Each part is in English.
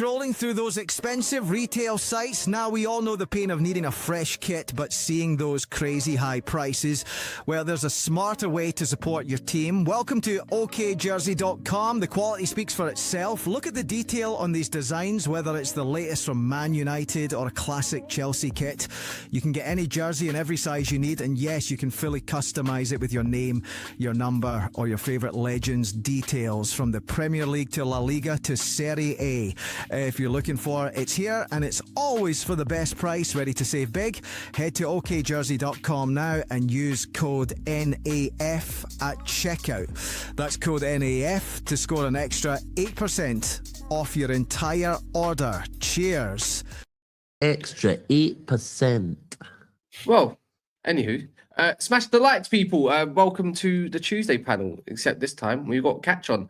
scrolling through those expensive retail sites? Now we all know the pain of needing a fresh kit, but seeing those crazy high prices. Well, there's a smarter way to support your team. Welcome to okjersey.com. The quality speaks for itself. Look at the detail on these designs, whether it's the latest from Man United or a classic Chelsea kit. You can get any jersey in every size you need, and yes, you can fully customise it with your name, your number, or your favourite legends' details, from the Premier League to La Liga to Serie A. If you're looking for it, it's here, and it's always for the best price. Ready to save big? Head to okjersey.com now and use code NAF at checkout. That's code NAF to score an extra 8% off your entire order. Cheers. Extra 8%. Well, anywho, smash the lights, people. Welcome to the Tuesday panel, except this time we've got Catch on.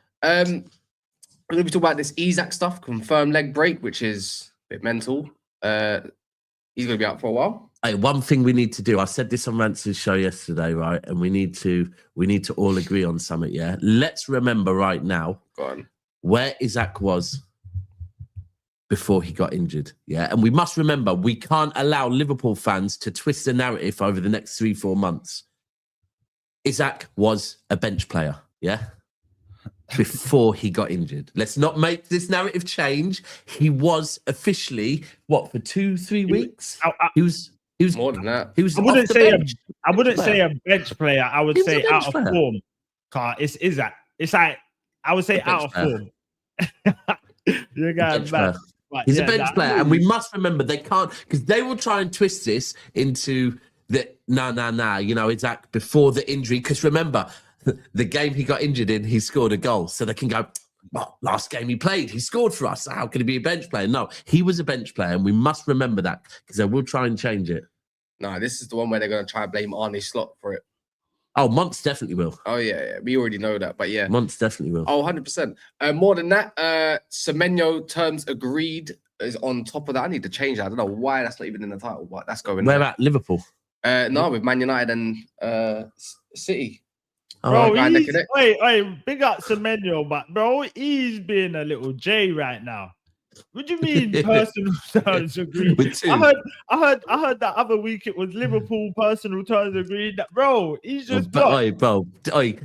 We're going to be talking about this Isak stuff, confirmed leg break, which is a bit mental. He's going to be out for a while. Hey, one thing we need to do, I said this on Rance's show yesterday, right? And we need to all agree on something, yeah? Let's remember right now where Isak was before he got injured, yeah? And we must remember, we can't allow Liverpool fans to twist the narrative over the next 3-4 months. Isak was a bench player, yeah? Before he got injured. Let's not make this narrative change. He was officially, what, for 2-3 weeks? He was more than that. He was. I wouldn't say a bench player. I would say out of form. Car, it's Isak. It's like I would say out of form. You guys, he's a bench player, and we must remember they can't, because they will try and twist this into the nah. You know, Isak before the injury. Because remember, the game he got injured in, he scored a goal, so they can go, well, last game he played, he scored for us. How can he be a bench player? No, he was a bench player, and we must remember that, because they will try and change it. No, this is the one where they're going to try and blame Arne Slot for it. Oh, Monts definitely will. Oh, yeah. We already know that, but yeah. Monts definitely will. Oh, 100%. More than that, Semenyo terms agreed is on top of that. I need to change that. I don't know why that's not even in the title, but that's going Where on. at? Liverpool? No, with Man United and City. Bro, wait, big up Semenyo, but bro, he's being a little J right now. What do you mean personal terms agreed? I heard that other week it was Liverpool personal terms agreed. That bro, he's just bro,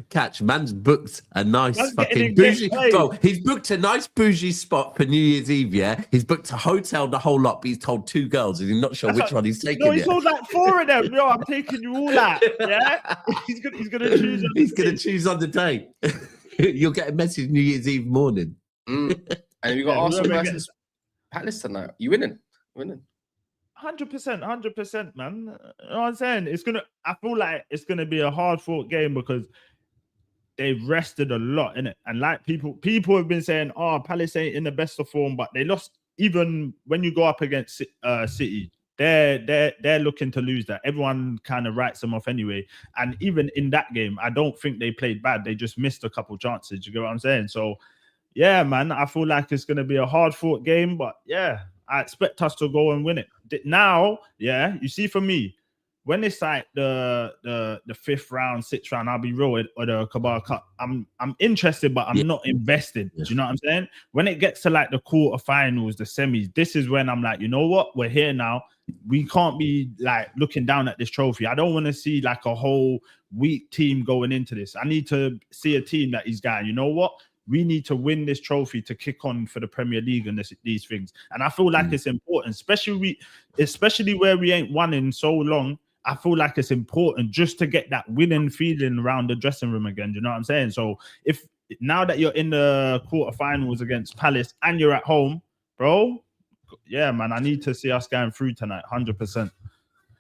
catch, man's booked a nice fucking bougie. Bro, he's booked a nice bougie spot for New Year's Eve. Yeah, he's booked a hotel, the whole lot. But he's told 2 girls, and he's not sure which one he's taking. No, he told like 4 of them. Yo, I'm taking you all out. Yeah, he's gonna choose. He's gonna choose on the day. You'll get a message New Year's Eve morning. And we got Arsenal versus Palace tonight. You winning? 100%, man. You know what I'm saying? I feel like it's gonna be a hard fought game because they've rested a lot in it. And like people have been saying, oh, Palace ain't in the best of form, but they lost. Even when you go up against City, they're looking to lose that. Everyone kind of writes them off anyway. And even in that game, I don't think they played bad. They just missed a couple chances. You get what I'm saying? So yeah, man, I feel like it's going to be a hard-fought game, but yeah, I expect us to go and win it. Now, yeah, you see, for me, when it's like the 5th round, 6th round, I'll be real, or the Kabbalah Cup, I'm interested, but I'm not invested. Do you know what I'm saying? When it gets to like the quarterfinals, the semis, this is when I'm like, you know what? We're here now. We can't be like looking down at this trophy. I don't want to see like a whole weak team going into this. I need to see a team that is going, you know what? We need to win this trophy to kick on for the Premier League and these things. And I feel like it's important, especially where we ain't won in so long. I feel like it's important just to get that winning feeling around the dressing room again. Do you know what I'm saying? So if now that you're in the quarterfinals against Palace and you're at home, bro, yeah, man, I need to see us going through tonight, 100%.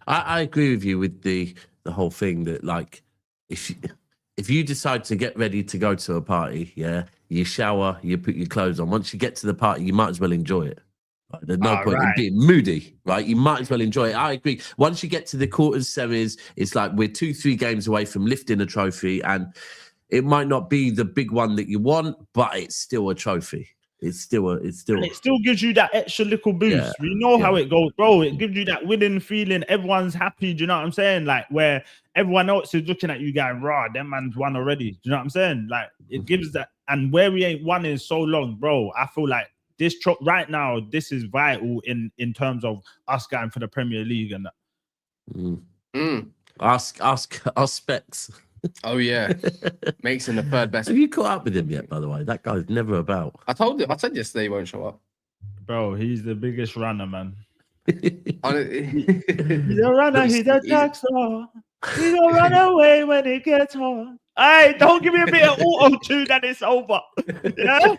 I agree with you with the whole thing that, like, if you decide to get ready to go to a party, yeah, you shower, you put your clothes on. Once you get to the party, you might as well enjoy it. Right? There's no point in being moody, right? You might as well enjoy it. I agree. Once you get to the quarters, semis, it's like we're 2-3 games away from lifting a trophy, and it might not be the big one that you want, but it's still a trophy. And it still gives you that extra little boost. Yeah. We know how it goes, bro. It gives you that winning feeling. Everyone's happy. Do you know what I'm saying? Like, where everyone else is looking at you going, rah, them man's won already. Do you know what I'm saying? Like, it gives that. And where we ain't won in so long, bro, I feel like right now, this is vital in terms of us going for the Premier League and that. Ask Specs. Oh yeah, makes him the third best. Have you caught up with him yet? By the way, that guy's never about. I said yesterday he won't show up. Bro, he's the biggest runner, man. He's a runner. He's a jacksaw. He's gonna run away when it gets hard. Hey, don't give me a bit of auto tune and it's over. Yeah?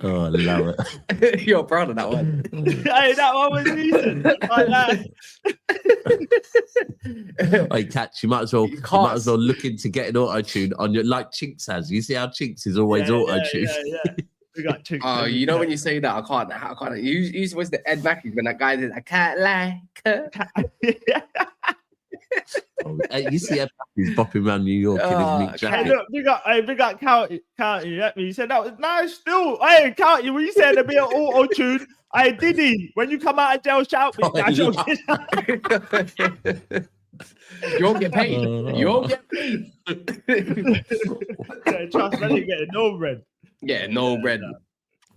Oh, I love it. You're proud of that one. Hey, that one was decent. Hey, Catch, you might as well look into getting auto tune on your, like Chinks has. You see how Chinks is always auto tune. Yeah. We got Chinks. Oh, you know when you say that, I can't. You was the Ed Mackey when that guy did. I can't lie. Oh, you see Ed Mackey's bopping around New York in his meat jacket. Hey, look, we got County. You said that was nice. Still, hey, County. When you said a bit of auto tune, hey, Diddy, when you come out of jail, shout me. You won't get paid. You won't get paid. Trust me, you get no bread. Yeah, no bread,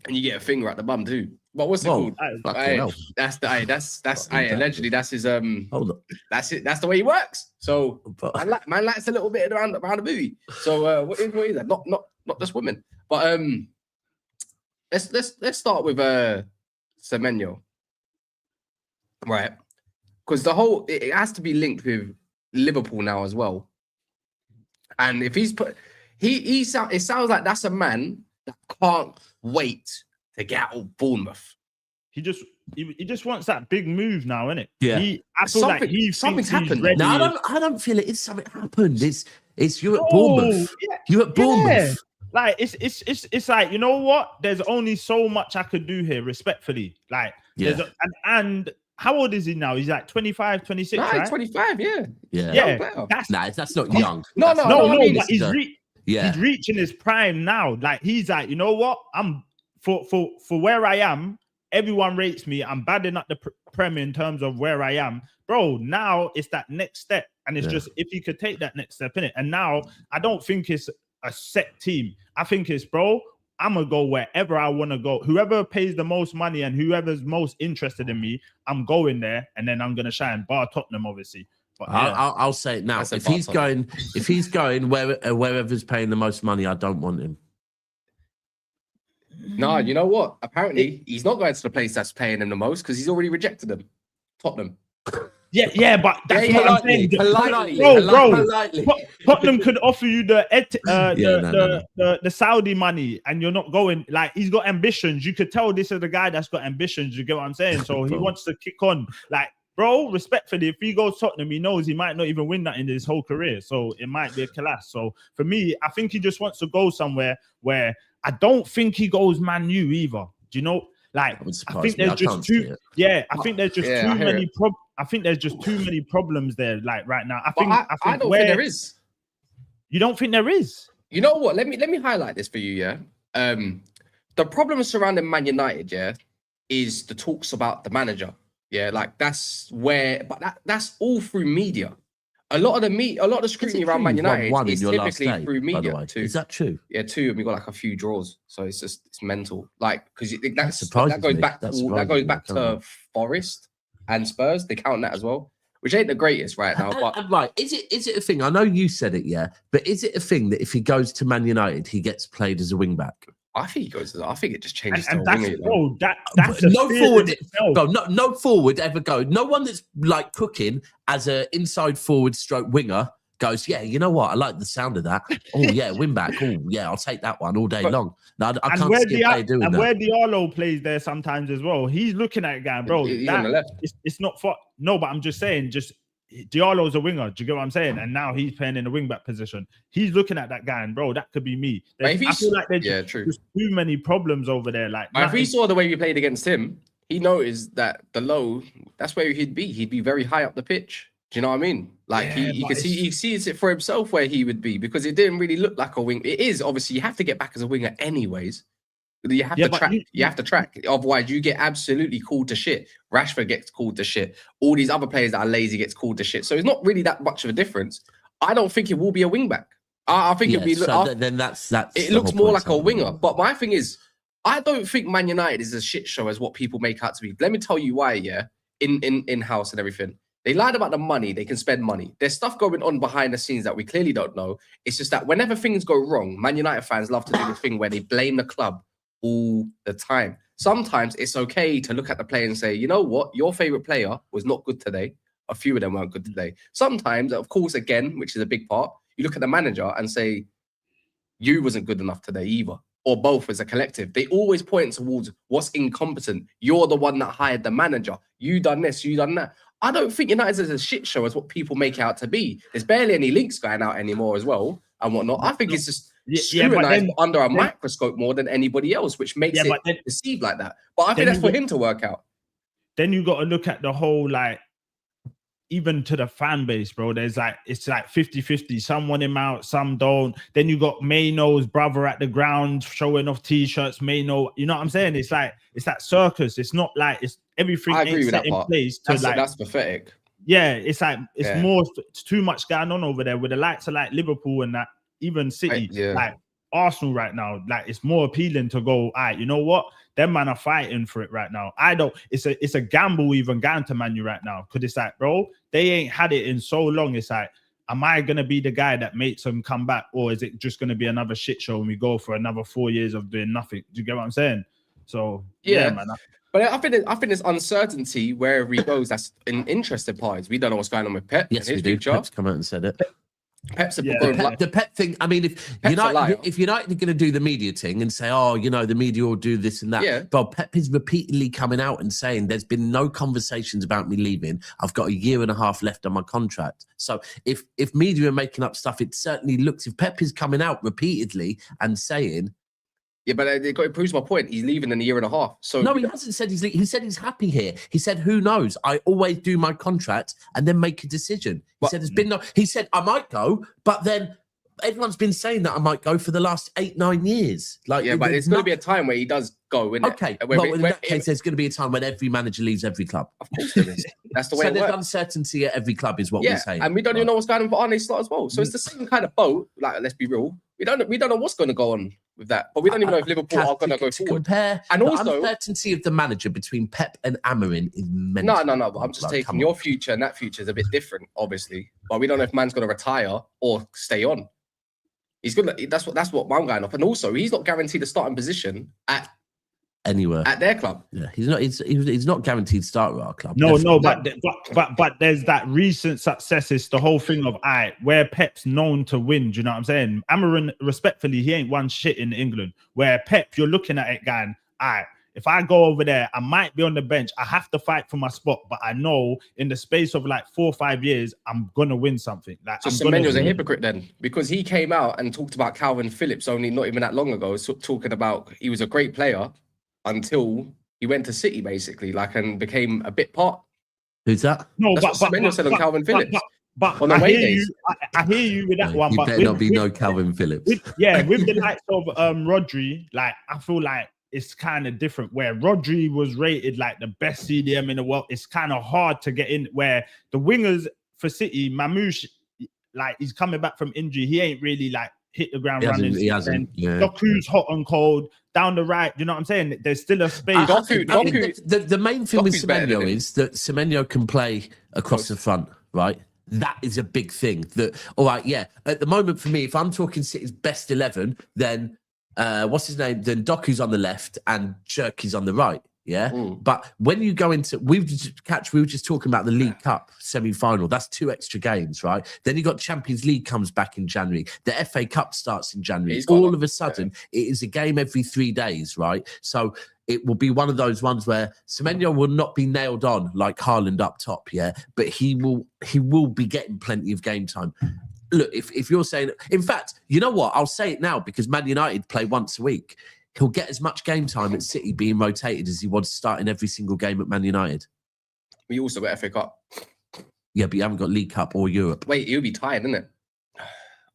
and you get a finger at the bum too. But what's it called? That's allegedly that's his Hold up. That's it. That's the way he works. So man likes a little bit around the booty. So what is that? Not just women. But let's start with Semenyo, right? Because it has to be linked with Liverpool now as well. And if he's put, it sounds like that's a man that can't wait to get out of Bournemouth. He just wants that big move now, innit? Yeah. I feel like something's happened. No, I don't feel it. It's something happened. It's you at Bournemouth. Yeah. You at Bournemouth. Yeah. Like it's like, you know what? There's only so much I could do here, respectfully. Like, and how old is he now? He's like 25, 26, right? 25, yeah. Yeah. That's not young. No, but he's reaching his prime now. Like, he's like, you know what? I'm for where I am, everyone rates me. I'm badding up the Premier in terms of where I am. Bro, now it's that next step. And it's just, if he could take that next step in it. And now I don't think it's a set team. I think it's, bro, I'm going to go wherever I want to go. Whoever pays the most money and whoever's most interested in me, I'm going there, and then I'm going to shine. Bar Tottenham, obviously. But I'll say it now. If he's going wherever's paying the most money, I don't want him. No, you know what? Apparently, he's not going to the place that's paying him the most because he's already rejected them. Tottenham. Yeah, but that's what I'm saying. Politely. Tottenham could offer you the Saudi money, and you're not going. Like, he's got ambitions. You could tell this is the guy that's got ambitions. You get what I'm saying? So he wants to kick on. Like, bro, respectfully, if he goes Tottenham, he knows he might not even win that in his whole career. So it might be a collapse. So for me, I think he just wants to go somewhere where I don't think he goes Man U either. Do you know? Like, I think there's just too. Yeah, I think there's just too many problems. I think there's just too many problems there, like right now. I don't think there is. You don't think there is? You know what? Let me highlight this for you, yeah. The problem surrounding Man United, yeah, is the talks about the manager. Yeah, like that's that's all through media. A lot of the scrutiny around Man United is typically through media too. Is that true? Yeah, 2, and we got like a few draws, so it's mental. Like, because that goes back to Forest and Spurs. They count that as well, which ain't the greatest right now. But right, is it a thing? I know you said it, yeah, but is it a thing that if he goes to Man United, he gets played as a wing back? I think he goes. I think it just changes. And that's no forward. No forward ever go. No one that's like cooking as an inside forward stroke winger goes, yeah, you know what? I like the sound of that. Oh yeah, win back. Oh yeah, I'll take that one all day long. No, I can't see a player doing that. And where Diallo plays there sometimes as well, he's looking at it going, bro. He's on the left. It's not for no, but I'm just saying, Diallo's a winger. Do you get what I'm saying? And now he's playing in the wing back position. He's looking at that guy, and bro, that could be me. I feel like there's just too many problems over there. Like, if he saw the way we played against him, he noticed that the low, that's where he'd be. He'd be very high up the pitch. Do you know what I mean? Like, he sees it for himself where he would be, because it didn't really look like a wing. It is, obviously, you have to get back as a winger anyways. You have to track. You have to track. Otherwise, you get absolutely called to shit. Rashford gets called to shit. All these other players that are lazy gets called to shit. So it's not really that much of a difference. I don't think it will be a wing back. I think it'd be. Then that's. It looks more like a winger. But my thing is, I don't think Man United is a shit show as what people make out to be. Let me tell you why. Yeah, in house and everything. They lied about the money. They can spend money. There's stuff going on behind the scenes that we clearly don't know. It's just that whenever things go wrong, Man United fans love to do this thing where they blame the club all the time. Sometimes it's okay to look at the player and say, you know what, your favorite player was not good today. A few of them weren't good today. Sometimes, of course, again, which is a big part, you look at the manager and say, you wasn't good enough today either. Or both as a collective. They always point towards what's incompetent. You're the one that hired the manager. You done this, you done that. I don't think United is a shit show as what people make it out to be. There's barely any links going out anymore as well and whatnot. I think it's just scrutinized under a microscope more than anybody else, which makes it perceived like that. But I think that's for him to work out. Then you got to look at the whole, like, even to the fan base, bro. There's like, it's like 50-50. Some want him out, some don't. Then you got Mayno's brother at the ground showing off t-shirts. Mayno, you know what I'm saying? It's like, it's that circus. It's not like it's everything ain't set in place. That's pathetic. Yeah, it's like it's too much going on over there with the likes of like Liverpool and that, even City, like Arsenal right now. Like it's more appealing to go, all right, you know what? Them man are fighting for it right now. It's a gamble even going to Man U right now. Because it's like, bro, they ain't had it in so long. It's like, am I going to be the guy that makes them come back? Or is it just going to be another shit show and we go for another 4 years of doing nothing? Do you get what I'm saying? So, yeah man. But I think there's uncertainty wherever he goes. That's an interesting part. We don't know what's going on with Pep. Yes, we do. Pep's come out and said it. Pep's the Pep thing. I mean, if United are going to do the media thing and say, oh, you know, the media will do this and that. Yeah. But Pep is repeatedly coming out and saying there's been no conversations about me leaving. I've got a year and a half left on my contract. So if media are making up stuff, it certainly looks. If Pep is coming out repeatedly and saying. Yeah, but it proves my point. He's leaving in a year and a half. So no, he hasn't said he's leaving. He said he's happy here. He said, who knows? I always do my contract and then make a decision. He said there's been no. He said I might go, but then everyone's been saying that I might go for the last 8-9 years. Like, yeah, but it's going to be a time where he does go. Okay, in that case, there's going to be a time when every manager leaves every club. Of course, there is. That's the way. So there's uncertainty at every club, is what we're saying. And we don't even know what's going on for Arne Slot as well. So it's the same kind of boat. Like, let's be real. We don't know what's going to go on with that, but we don't even know if Liverpool are going to go forward. Compare and also the uncertainty of the manager between Pep and Amorim is mental. No. But I'm just taking your future, and that future is a bit different, obviously. But we don't know if man's going to retire or stay on. He's gonna. That's what I'm going off, and also he's not guaranteed a starting position at anywhere at their club. Yeah, he's not. He's not guaranteed start at our club. But there's that recent success. It's the whole thing of where Pep's known to win. Do you know what I'm saying? Amorim, respectfully, he ain't won shit in England. Where Pep, you're looking at it going, if I go over there, I might be on the bench. I have to fight for my spot, but I know in the space of like 4 or 5 years, I'm gonna win something. Like, so Semenyo's a hypocrite then, because he came out and talked about Calvin Phillips only not even that long ago, talking about he was a great player until he went to City, basically, like, and became a bit part. Who's that? No, that's what Semenyo said on Calvin Phillips. But I hear you with that one. You but better not be no Calvin Phillips. With the likes of Rodri, like, I feel like it's kind of different. Where Rodri was rated like the best CDM in the world, it's kind of hard to get in. Where the wingers for City, Mamouche, like, he's coming back from injury, he ain't really like hit the ground running. He hasn't. Yeah. Doku's hot and cold down the right. You know what I'm saying? There's still a space. The main thing with Semenyo is that Semenyo can play across the front, right? That is a big thing. That all right, yeah. At the moment, for me, if I'm talking City's best 11, then what's his name? Then Doku's on the left and Cherky's on the right. Yeah. But when you go into, we were just talking about the League Cup semi-final. That's 2 extra games, right? Then you got Champions League comes back in January. The FA Cup starts in January. All of a sudden, it is a game every 3 days, right? So it will be one of those ones where Semenyo will not be nailed on like Haaland up top, yeah, but he will be getting plenty of game time. Look, if you're saying, in fact, you know what? I'll say it now because Man United play once a week. He'll get as much game time at City being rotated as he was starting every single game at Man United. We also got FA Cup. Yeah, but you haven't got League Cup or Europe. Wait, he'll be tired, isn't it?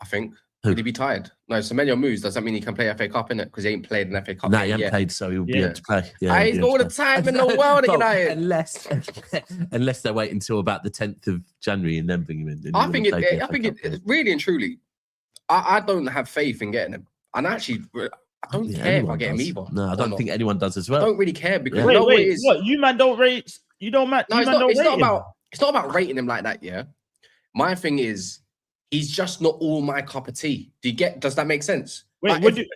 I think. Would he be tired? No, Semenyo moves. Does that mean he can play FA Cup, innit? Because he ain't played an FA Cup. No, he hasn't played, so he'll be able to play. Yeah, he's got all the time in the world at United. Unless they wait until about the 10th of January and then bring him in. I think it really and truly, I don't have faith in getting him. And actually, I don't care if I get him either. No, I don't think anyone does as well. I don't really care because Wait, you know what it is. what? You man don't rate? You don't man? No, you man don't it's rate not him? about. It's not about rating him like that. Yeah. My thing is, he's just not all my cup of tea. Does that make sense? Wait, Like,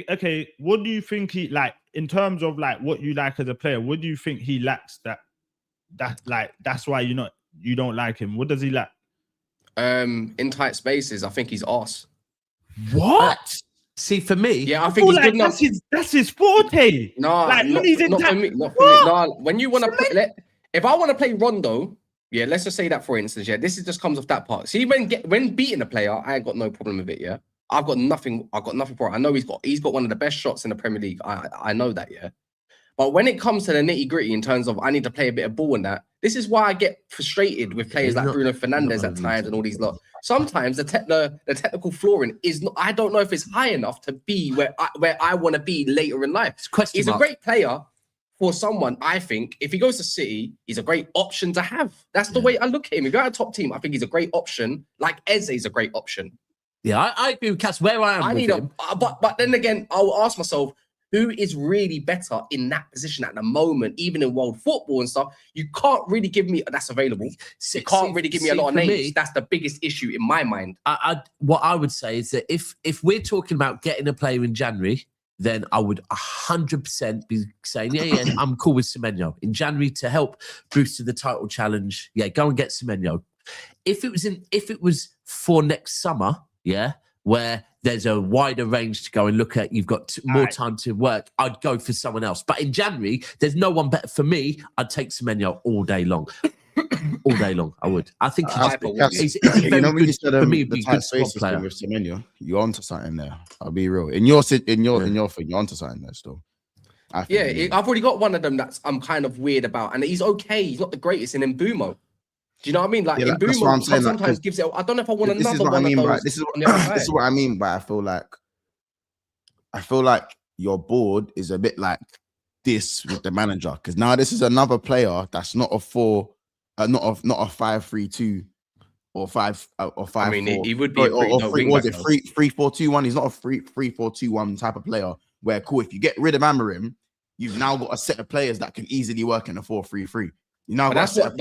okay. What do you think he like in terms of like what you like as a player? What do you think he lacks that's why you don't like him? What does he lack? in tight spaces, I think he's arse. What? See, for me, Yeah, I think he's good enough. That's his forte. No, like when he's in not for tight. me. Not for me. No, when you want to if I want to play Rondo, yeah, let's just say that for instance, yeah, this just comes off that part. See, when beating a player, I ain't got no problem with it. Yeah, I've got nothing for it. I know he's got one of the best shots in the Premier League. I know that. Yeah, but when it comes to the nitty gritty in terms of I need to play a bit of ball and that, this is why I get frustrated with players like Bruno Fernandes at times and all these lot. Sometimes the technical flooring is not. I don't know if it's high enough to be where I want to be later in life. He's a great player for someone. I think if he goes to City, he's a great option to have. That's the way I look at him. If you're at a top team, I think he's a great option. Like Eze is a great option. Yeah, I agree with Cass. Where I am, I need him. But then again, I'll ask myself, who is really better in that position at the moment, even in world football and stuff? You can't really give me that's available. You can't really give me a lot of names. That's the biggest issue in my mind. What I would say is that if we're talking about getting a player in January, then I would 100% be saying, yeah, I'm cool with Semenyo in January to help boost to the title challenge. Yeah, go and get Semenyo. If it was for next summer, yeah, where there's a wider range to go and look at, you've got more time to work, I'd go for someone else. But in January, there's no one better for me. I'd take Semenyo all day long. All day long, I would. I think he's a very when you said for me, the be tight good squad spaces player. with Semenyo, you're onto something there. I'll be real. In your thing, you're onto something there still. I've already got one of them that I'm kind of weird about, and he's okay. He's not the greatest in Mbumo. Do you know what I mean? Like Mbumo sometimes gives it. I don't know if I want another one of those. This is what I mean by I feel like your board is a bit like this with the manager, because now this is another player that's not a 5-3-2 or 5 or 5. I mean, he would be or 3-4-2-1. He's not a 3-4-2-1 type of player. Where if you get rid of Amorim, you've now got a set of players that can easily work in a 4-3-3. That's what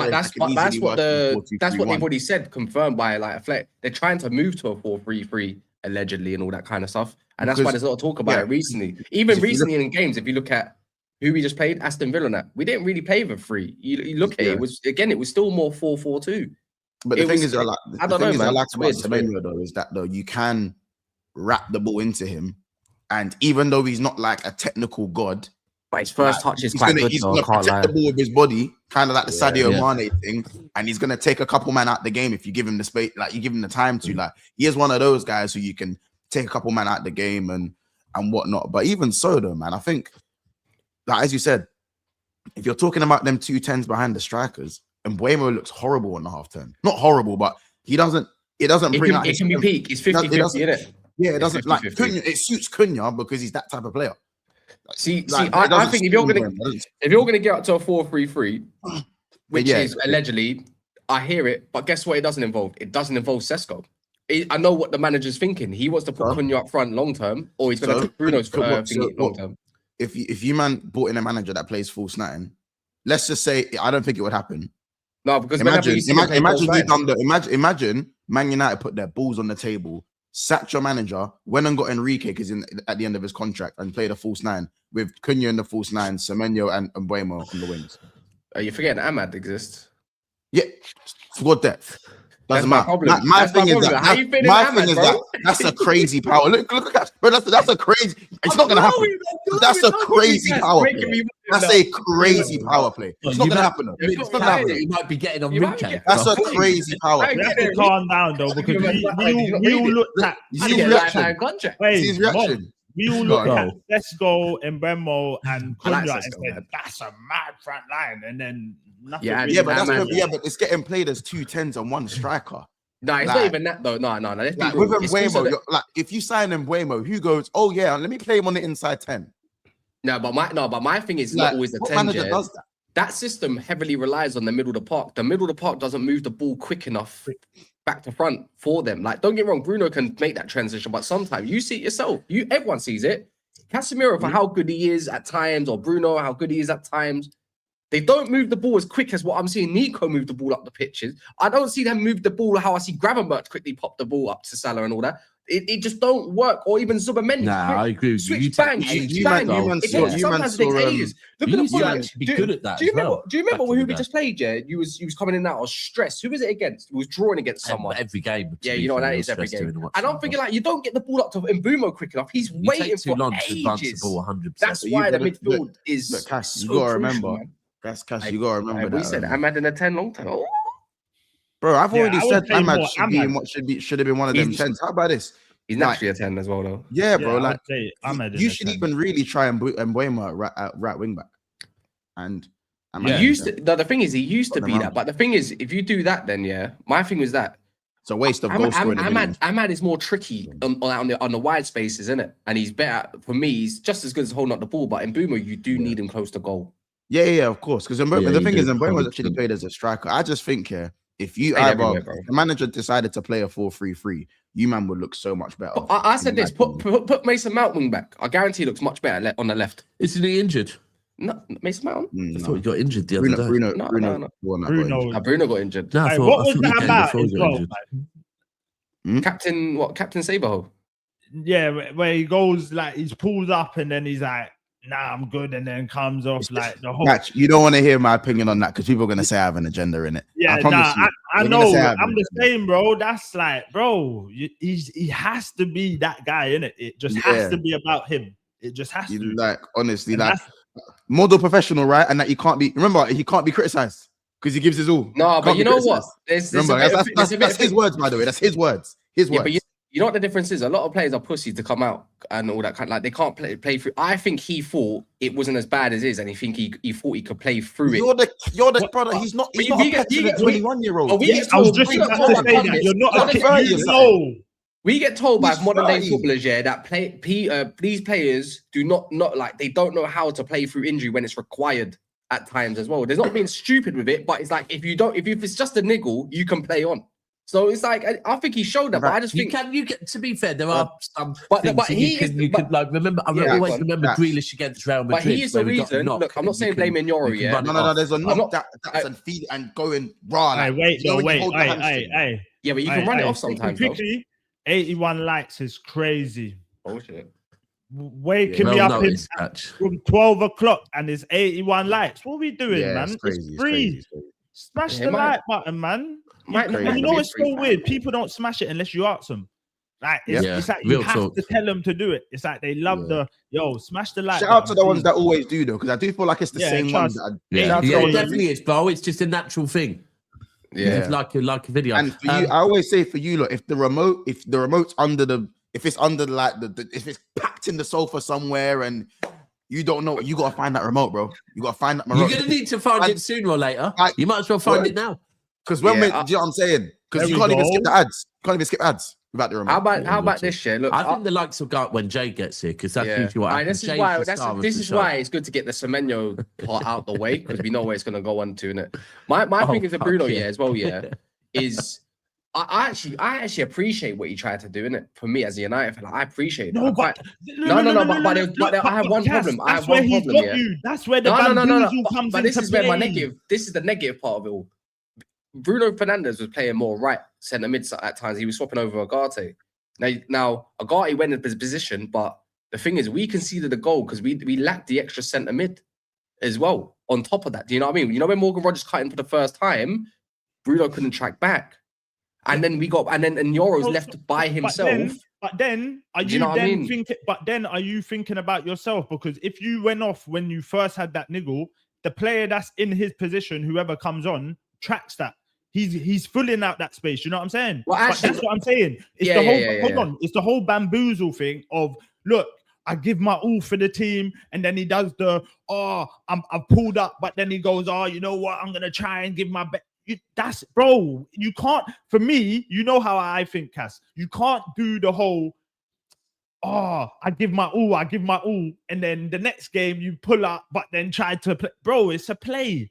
they've already said, confirmed by like Fleck. They're trying to move to a 4-3-3 allegedly and all that kind of stuff. And that's why there's a lot of talk about it recently. Even recently in games, if you look at who we just played, Aston Villa, that we didn't really play with 3. You look at it, it was still more 4-4-2. But the thing I like about Semenyo though is that you can wrap the ball into him, and even though he's not like a technical god, but his first touch is quite good. He's gonna protect the ball with his body, kind of like the Sadio Mane thing, and he's gonna take a couple man out the game if you give him the space, like you give him the time to. Like he is one of those guys who you can take a couple man out the game and whatnot. But even so, though, man, I think, like as you said, if you're talking about them 2 10s behind the strikers, and Mbumo looks horrible on the half turn. Not horrible, but it doesn't bring out. It can be peak. It's 50-50, isn't it? Yeah, it doesn't like Cunha, it suits Cunha because he's that type of player. I think if you're gonna get up to a 4-3-3, which is allegedly, I hear it, but guess what? It doesn't involve. It doesn't involve Sesko. I know what the manager's thinking. He wants to put Cunha up front long term, or he's gonna put Bruno's long term. If you man brought in a manager that plays false 9, let's just say I don't think it would happen. No, because imagine Man United put their balls on the table, sacked your manager, went and got Enrique because at the end of his contract and played a false 9 with Cunha in the false 9, Semenyo and Mbumo on the wings. You're forgetting Ahmad exists. Yeah, squad depth. Doesn't matter. My thing is that that's a crazy power. Look at that, bro. That's a crazy. It's not gonna happen. That's a crazy power play. That's a crazy power play. It's not gonna happen. It's not gonna happen. You might be getting on Enrique. That's a crazy power play. You have to calm down though, because we all looked at his reaction. His reaction. We all look at Sesko, Mbumo, and Cunha and said, that's a mad front line. And then nothing. But it's getting played as 2 10s and 1 striker. No, it's not even that though. No. Let's be real. With Mbumo, if you sign Mbumo, who goes, oh yeah, let me play him on the inside 10. No, but my thing is not always the 10. Manager does that? That system heavily relies on the middle of the park. The middle of the park doesn't move the ball quick enough back to front for them. Like, don't get me wrong, Bruno can make that transition, but sometimes you see it yourself. Everyone sees it. Casemiro, for how good he is at times, or Bruno, how good he is at times, they don't move the ball as quick as what I'm seeing Nico move the ball up the pitches. I don't see them move the ball how I see Gravenberch quickly pop the ball up to Salah and all that. It just don't work. Or even Zubamendi. Nah, I agree with you. Switch bang. Sometimes it takes ages. Look at the point. Be good at that. Do you remember who we just played? Yeah, he was coming in and out. I was stressed. Who was it against? He was drawing against someone. Every game. Yeah, you know what that is every game. And I'm thinking like, you don't get the ball up to Mbumo quick enough. He's waiting for ages. That's why the midfield is. Look, Cass, you gotta remember. That's Cass. You gotta remember that. We said Ahmad in a 10 long time. Bro, I've already said Ahmad should have been one of them 10s. How about this? He's naturally a 10 as well, though. Yeah, bro. Like, you should even really try and Mbuemo at right wing back. And the thing is, he used to be that. But the thing is, if you do that, then my thing was that it's a waste of goal scoring. Ahmad is more tricky on the wide spaces, isn't it? And he's better for me. He's just as good as holding up the ball. But in Mbuemo, you do need him close to goal. Yeah, of course. Because the thing is, Mbuemo actually played as a striker. I just think if you the manager decided to play a 4-3-3, you man would look so much better. I said this: put Mason Mount wing back. I guarantee he looks much better on the left. Isn't he injured? No, Mason Mount. I thought he got injured the other day. Bruno got injured. No, what was that about as well? Captain Saberho. Yeah, where he goes like he's pulled up and then he's like, "Nah, I'm good," and then comes off like the whole. Match. You don't want to hear my opinion on that because people are gonna say I have an agenda in it. Yeah, I know. I'm the same, bro. That's like, bro, he has to be that guy, innit? It just has to be about him. It just has to. Like, honestly, and like model professional, right? And that he can't be. Remember, he can't be criticized because he gives his all. No, but you know what? That's his words, by the way. That's his words. But you know what the difference is? A lot of players are pussy to come out and all that kind of, like, they can't play through. I think he thought it wasn't as bad as it is, and he thought he could play through it. You're the brother. He's not a 21-year-old. I was just about to say that you're not a We get told by modern day footballers, that these players do not like, they don't know how to play through injury when it's required at times as well. There's not being stupid with it, but it's like if it's just a niggle, you can play on. So it's like, I think he showed that, but I just think you get, to be fair, there are some but things you could like remember. I always remember Grealish against Real Madrid. But he is the reason. Look, I'm not saying blaming Yoro yet. No, there's a knock that's a feed and going raw. Wait. Yeah, but you can run it off sometimes. Quickly, 81 likes is crazy. Bullshit. Waking me up from 12 o'clock and it's 81 likes. What are we doing, man? It's free. Smash the like button, man. You know it's so weird. People don't smash it unless you ask them. Like it's like you have to tell them to do it. It's like they love smash the like. Shout out to the ones that always do though, because I do feel like it's the same ones. It definitely is, bro. It's just a natural thing. Yeah, it's like a video. And for you, I always say for you, look, if the remote's under if it's packed in the sofa somewhere and you don't know, you gotta find that remote, bro. You gotta find that remote. You're gonna need to find it sooner or later. You might as well find it now. Because do you know what I'm saying? Because you can't even skip the ads. You can't even skip ads without the remote. How about this shit? Look, I think the likes will go up when Jay gets here because that's usually what happens. This is why it's good to get the Semenyo part out the way because we know where it's gonna go on to it. My thing is the Bruno as well. Is I actually appreciate what he tried to do in it. For me as a United fan, I appreciate it. No, but I have one problem. That's where he's got you. That's where the bamboozle comes into play. This is where my negative. This is the negative part of it all. Bruno Fernandes was playing more right centre mid at times. He was swapping over Agate. Now Agate went in his position, but the thing is, we conceded a goal because we lacked the extra centre mid as well. On top of that, do you know what I mean? You know when Morgan Rogers cut in for the first time, Bruno couldn't track back, and then Yoro's left by himself. But then are you thinking about yourself? Because if you went off when you first had that niggle, the player that's in his position, whoever comes on, tracks that. He's filling out that space. You know what I'm saying? Well, actually, that's what I'm saying. It's It's the whole bamboozle thing of, look, I give my all for the team, and then he does I've pulled up, but then he goes, you know what? I'm gonna try and give my best. That's, bro. You can't. For me, you know how I think, Cass. You can't do the whole. I give my all, and then the next game you pull up, but then try to play. Bro, it's a play.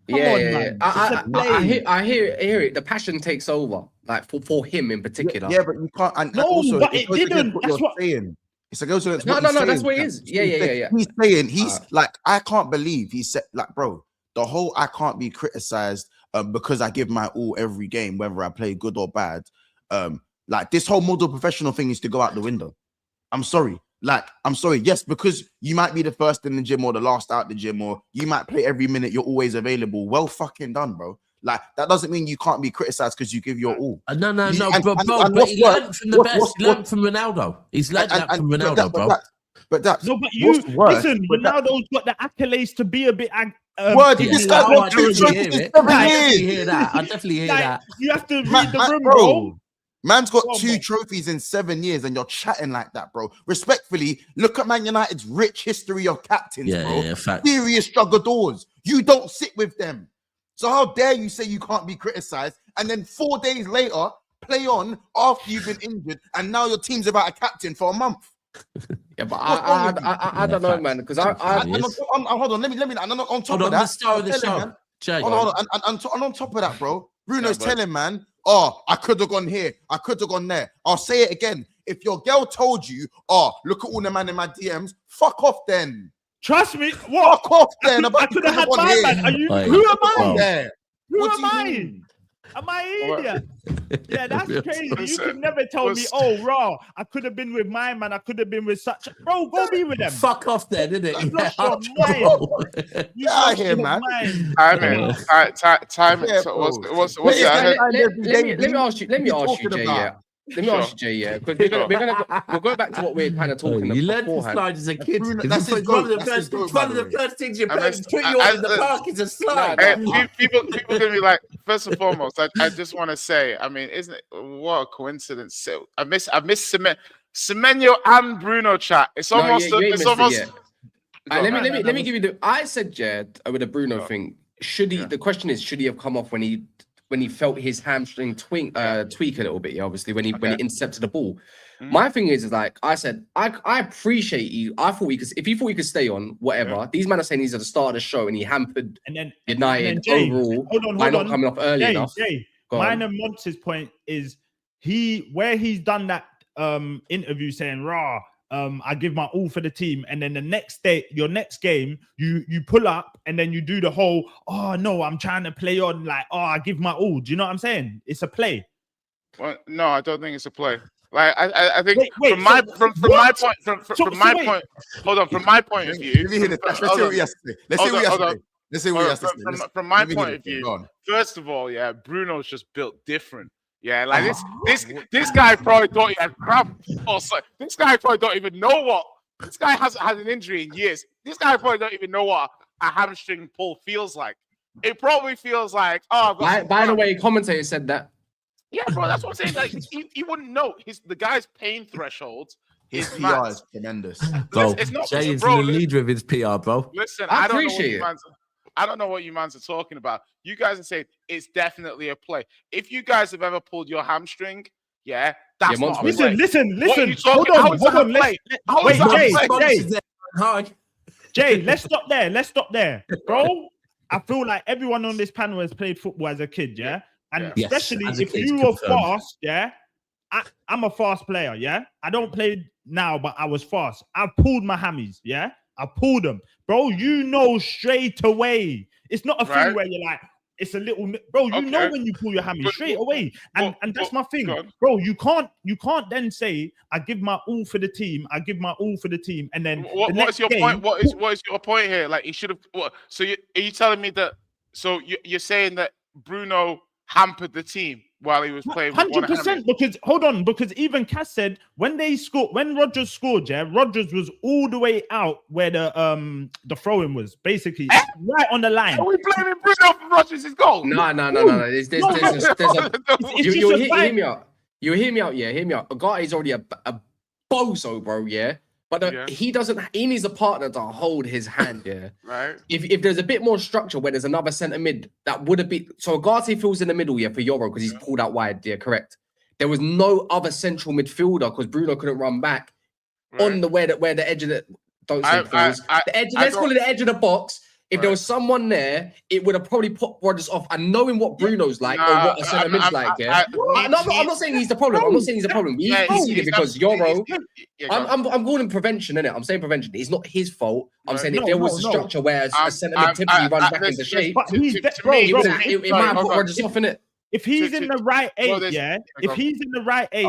Man. I hear it. The passion takes over, like for him in particular. Yeah, but you can't. And also, but it didn't. What that's you're saying. It's like also no. That's what it is. Yeah. He's saying like, I can't believe he said, like, bro, the whole I can't be criticized because I give my all every game, whether I play good or bad. Like this whole model professional thing is to go out the window. I'm sorry. Yes, because you might be the first in the gym or the last out the gym, or you might play every minute. You're always available. Well, fucking done, bro. Like that doesn't mean you can't be criticized because you give your all. No, but he learned from the best. He learned from Ronaldo. He's learned that from Ronaldo, bro. But listen. Ronaldo's got the accolades to be a bit. This guy's got 2 trophies in 7 years. I definitely hear that. You have to read the room, bro. Man's got 2 trophies in 7 years, and you're chatting like that, bro. Respectfully, look at Man United's rich history of captains, bro. Yeah, fact. Serious struggledores. You don't sit with them. So how dare you say you can't be criticized, and then 4 days later play on after you've been injured, and now your team's about a captain for a month? Yeah, but I don't know, man, because hold on. Let me. On top of that, the start of the show, Jay. Hold on. And on top of that, bro, Bruno's telling man, oh, I could have gone here, I could have gone there. I'll say it again. If your girl told you, oh, look at all the man in my DMs, fuck off then. Trust me. What? Fuck off then. I could have had my man. Who am I? There. Who am I? Am I an idiot? Yeah, that's crazy. You could never tell me, oh, raw, I could have been with my man. I could have been with such. Bro, go be with them. Fuck off then, isn't it? Get out here, man. Time. What's that? Let me ask you, Jay. Yeah. Let me ask you, Jay. Yeah, because we'll go back to what we're kind of talking about. You learned to slide as a kid. Bruno, one of the first things your parents put you on in the park is a slide. People gonna be like, first and foremost, I just want to say, I mean, isn't it what a coincidence? So I miss Semenyo and Bruno chat. It's almost. Let me give you the. I said, Jed, with the Bruno thing. Should he? The question is, should he have come off when he felt his hamstring tweak a little bit? Yeah, obviously when he intercepted the ball. My thing is like I said, I appreciate you. I thought if you thought he could stay on, whatever. These men are saying he's at the start of the show and he hampered United overall by not coming off early enough. Mine and Montes' point is where he's done that interview saying raw. I give my all for the team, and then the next day, your next game, you pull up and then you do the whole, oh no, I'm trying to play on like, oh, I give my all. Do you know what I'm saying? It's a play. Well, no, I don't think it's a play. Like I think from my point of view. Let's see what he has to say. From my point of view, first of all, yeah, Bruno's just built different. Yeah, like this guy probably thought he had cramp or something. This guy probably don't even know what. This guy hasn't had an injury in years. This guy probably don't even know what a hamstring pull feels like. It probably feels like, oh. By the way, commentator said that. Yeah, bro, that's what I'm saying. Like, he wouldn't know. The guy's pain threshold. His PR is tremendous. Bro, Jay is the leader of his PR, bro. Listen, I don't know what you mans are talking about. You guys are saying it's definitely a play. If you guys have ever pulled your hamstring, yeah, that's not a play. Listen. Hold on. Jay, let's stop there. Bro, I feel like everyone on this panel has played football as a kid, yeah? And especially if you were fast, yeah? I'm a fast player, yeah? I don't play now, but I was fast. I pulled my hammies, yeah? I pulled them. Bro, you know straight away. It's not a thing where you're like, it's a little... Bro, you know when you pull your hammy straight away. And that's my thing. Bro, you can't then say, I give my all for the team. I give my all for the team. And then... What's your point? What is your point here? Like, he should have... So are you telling me that... So you're saying that Bruno hampered the team while he was playing 100%, because even Cass said when Rodgers scored, Rodgers was all the way out where the throw-in was, basically right on the line. Are we blaming Bruno for Rodgers' goal? No. You hear me out. Hear me out. Agathi's already a bozo, bro. Yeah. But he needs a partner to hold his hand, yeah. Right. If there's a bit more structure where there's another centre mid, that would have been... So Agati feels in the middle, for Euro, because he's pulled out wide, correct. There was no other central midfielder, because Bruno couldn't run back on where the edge of the... Let's call it the edge of the box. If there was someone there, it would have probably put Rodgers off. And knowing what Bruno's like or what a centre mid's like, I'm not saying he's the problem. I'm not saying he's the problem. He's easy because Euro. I'm calling prevention, innit? I'm saying prevention. It's not his fault. I'm saying if there was a structure where a centre mid typically runs back into shape, it might have put Rodgers off, innit? If he's in the right eight, if he's in the right eight,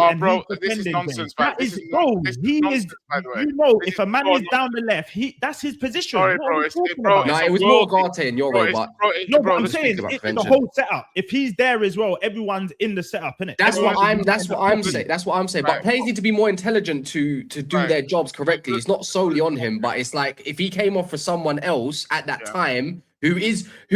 this is nonsense. If a man is down the left, that's his position. Sorry, bro. It was more Garte in Euro, but I'm saying it's the whole setup. If he's there as well, everyone's in the setup, innit? That's what I'm saying. That's what I'm saying. But players need to be more intelligent to do their jobs correctly. It's not solely on him, but it's like if he came off for someone else at that time. Who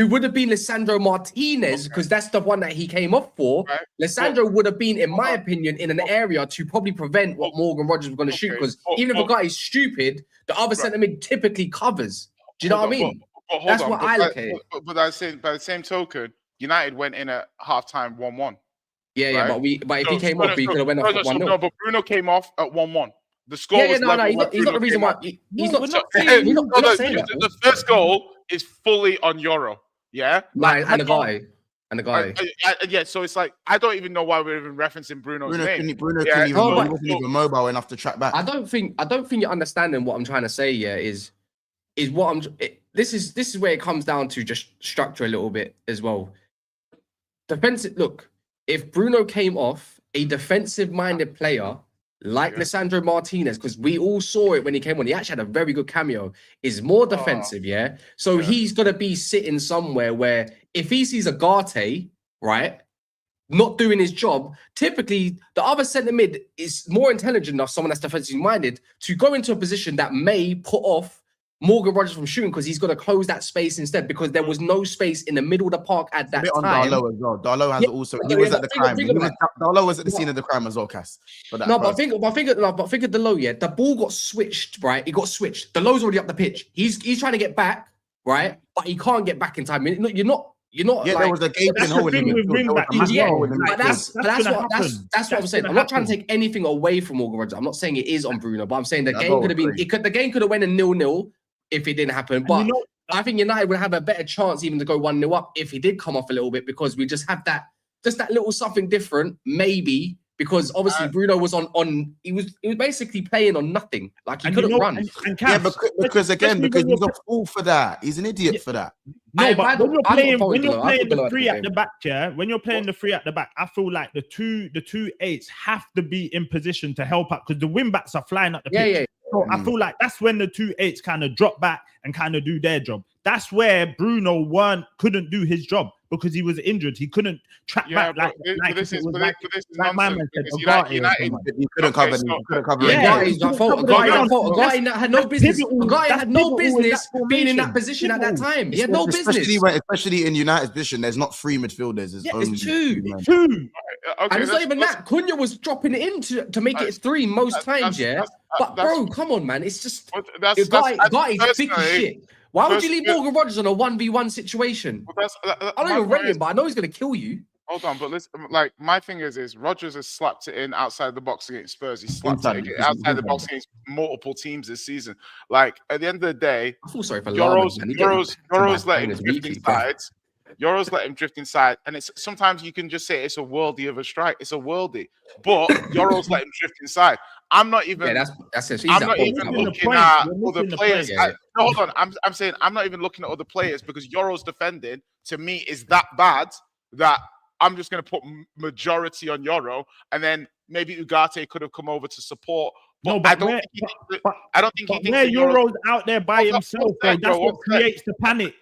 would have been Lisandro Martinez, because that's the one that he came off for. Lisandro would have been, in my opinion, in an area to probably prevent what Morgan Rodgers was going to shoot. Because even if a guy is stupid, the other centre mid typically covers. Do you know what I mean? That's what I look at. But by the same token, United went in at halftime 1-1. Yeah, but if he came off, he could have went off at 1-0. No, but Bruno came off at 1-1. The score was he's not the reason why. He's not saying that. The first goal is fully on Euro. Yeah, and the guy. Yeah, so it's like I don't even know why we're even referencing Bruno's name. Bruno wasn't even mobile enough to track back. I don't think you're understanding what I'm trying to say. Yeah, is what I'm. This is where it comes down to just structure a little bit as well. Defensive. Look, if Bruno came off, a defensive-minded player. Like Lisandro Martinez, because we all saw it when he came on. He actually had a very good cameo. Is more defensive, So he's gonna be sitting somewhere where if he sees a Garte, right, not doing his job, typically the other centre mid is more intelligent enough, someone that's defensively minded, to go into a position that may put off Morgan Rodgers from shooting because he's got to close that space instead because there was no space in the middle of the park at that time. Darlow as well. Darlow has also. He was at the crime. Darlow was at the scene of the crime as well, Cass. But think of Darlow. Yeah, the ball got switched. Right, it got switched. Darlow's already up the pitch. He's trying to get back. Right, but he can't get back in time. You're not. Yeah, there was a gaping hole in the that's what I'm saying. I'm not trying to take anything away from Morgan Rodgers. I'm not saying it is on Bruno, but I'm saying the game could have been. The game could have went in 0-0 if it didn't happen. But I think United would have a better chance even to go 1-0 up if he did come off a little bit because we just have that little something different, maybe. Because obviously Bruno was on he was basically playing on nothing. Like he couldn't run. Because he's a fool for that. He's an idiot for that. No, but when you're playing the three at the back, when you're playing the three at the back, I feel like the two eights have to be in position to help out because the wing backs are flying up the pitch. Yeah. So I feel like that's when the two eights kind of drop back and kind of do their job. That's where Bruno couldn't do his job because he was injured. He couldn't track back this is my man said. He couldn't cover. A guy had no business. A guy had no business being in that position at that time. He had no business. Especially in United's position, there's not three midfielders. It's two. And it's not even that. Cunha was dropping it in to make it three most times. But bro, come on, man. It's just guy is big shit. Why would you leave Morgan Rodgers on a 1v1 situation? I don't even rate him, but I know he's going to kill you. Hold on, but listen, like my thing is Rodgers has slapped it in outside the box against Spurs. He slapped it outside the box against multiple teams this season. Like at the end of the day, I feel sorry for Euros let him drift inside. Euros let him drift inside, and it's sometimes you can just say it's a worldie of a strike. It's a worldie, but Euros let him drift inside. I'm not even. Yeah, that's it. I'm not even looking at other players. No, hold on. I'm saying I'm not even looking at other players because Euros defending to me is that bad that I'm just going to put majority on Euro, and then maybe Ugarte could have come over to support. But I don't think he thinks Euro's out there by himself. That's what creates the panic.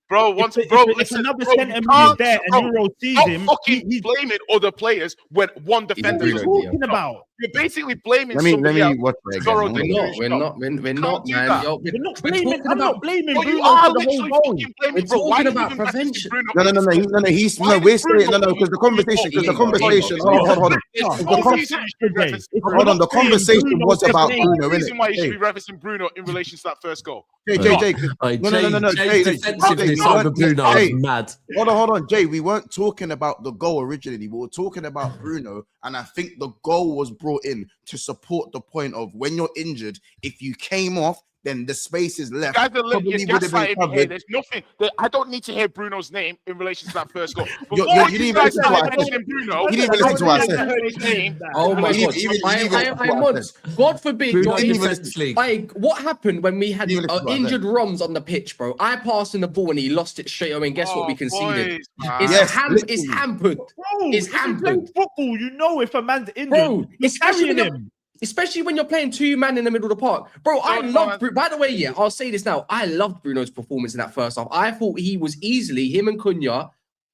Bro, if another centre mid is there and Euro sees him, he's blaming other players when one defender is talking about. You're basically blaming somebody else. We're not, man. We're not blaming. I'm not blaming Bruno. You are literally fucking blaming, bro. We're talking about prevention. No. We're saying because the conversation. Hold on. The conversation was about Bruno. The reason why you should be referencing Bruno in relation to that first goal. Jay. Mad. Hold on, Jay. We weren't talking about the goal originally. We were talking about Bruno, and I think the goal was brought in to support the point of when you're injured, if you came off, then the space is left. Guys, Probably would have been covered. there's nothing. I don't need to hear Bruno's name in relation to that first goal. You didn't even listen to what I said. Bruno, You didn't even listen to what I said. Oh my God! God forbid. What happened when we had injured Roms on the pitch, bro? I passed in the ball and he lost it straight away. And guess what? We conceded. It's hampered. It's hampered. Football, you know, if a man's injured, bro, especially when you're playing two man in the middle of the park. Bro, I love by the way, yeah, I'll say this now. I loved Bruno's performance in that first half. I thought he was easily, him and Cunha,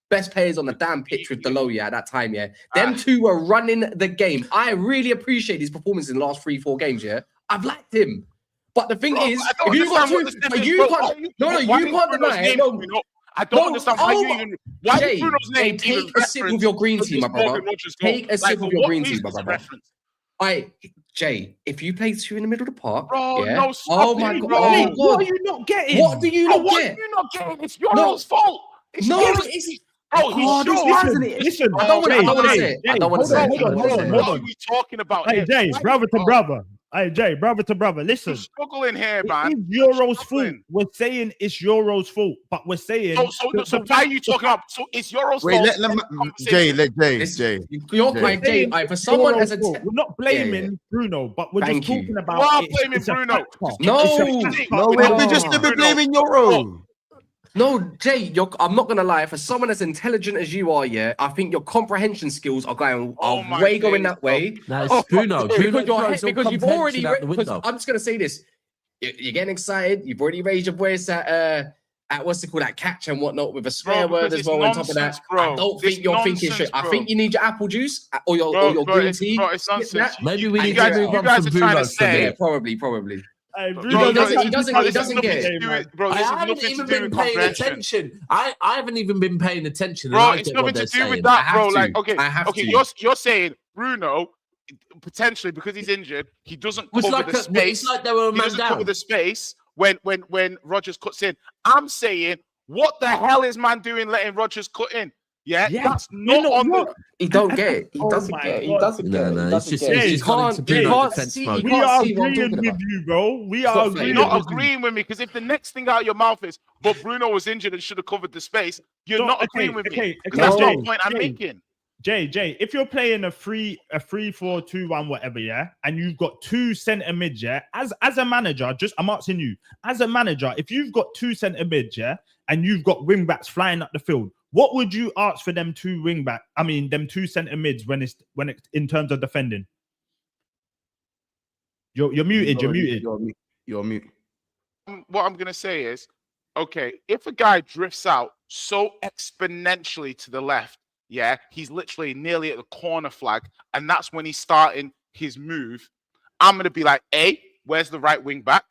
best players on the damn pitch with Delo, at that time, yeah. Them two were running the game. I really appreciate his performance in the last 3-4 games, yeah. I've liked him. But the thing is, if you got two, you can't deny. I don't understand why you even. Why Jay, Bruno's name take a sip of your green tea, my brother. Take a sip of your green tea, my brother. Jay, if you play two in the middle of the park, oh my God, what are you not getting? What do you not get? What are you not getting? It's your fault. It's Listen, I don't want to say it. What are we talking about? Hey, Jay, brother to brother. Hey, Jay, brother to brother. Listen, struggling here, man. It's Euro's fault. We're saying it's Euro's fault, but we're saying. So why are you talking about? So it's Euro's fault. Jay. For someone as a, we're not blaming Bruno, but we're just talking about. You are blaming Bruno. No, we're just blaming Euro. No, Jay, I'm not gonna lie. For someone as intelligent as you are, yeah, I think your comprehension skills are going that way. No, it's Bruno. Because you've already. I'm just gonna say this: you're getting excited. You've already raised your voice at what's it called, that catch and whatnot with a swear word as well. On top of that, I don't think you're thinking straight. I think you need your apple juice or your green tea. Maybe we need to move on from Bruno. Probably. Bruno he doesn't get it. Bro, I haven't even been paying attention. I haven't even been paying attention. Bro, it's nothing to do with that, bro. Like, okay, you're saying Bruno potentially because he's injured, he doesn't cover the space. It's like they were a man down. Cover the space when Rodgers cuts in. I'm saying, what the hell is man doing letting Rodgers cut in? Yeah, that's not on the. He don't get it. He doesn't get it. He doesn't get it. It's just gone into Bruno defense mode. We are agreeing with you, bro. We are agreeing. You're not agreeing with me because if the next thing out of your mouth is, "But Bruno was injured and should have covered the space," you're not agreeing with me. That's not the point I'm making. Jay, if you're playing a 3-4-2-1, whatever, yeah, and you've got two centre mids, yeah, as a manager, I'm asking you, as a manager, if you've got two centre mids, yeah, and you've got wing backs flying up the field, what would you ask for them two them two centre mids when it's in terms of defending? You're muted. You're muted. What I'm gonna say is, okay, if a guy drifts out so exponentially to the left, yeah, he's literally nearly at the corner flag, and that's when he's starting his move. I'm gonna be like, A, where's the right wing back?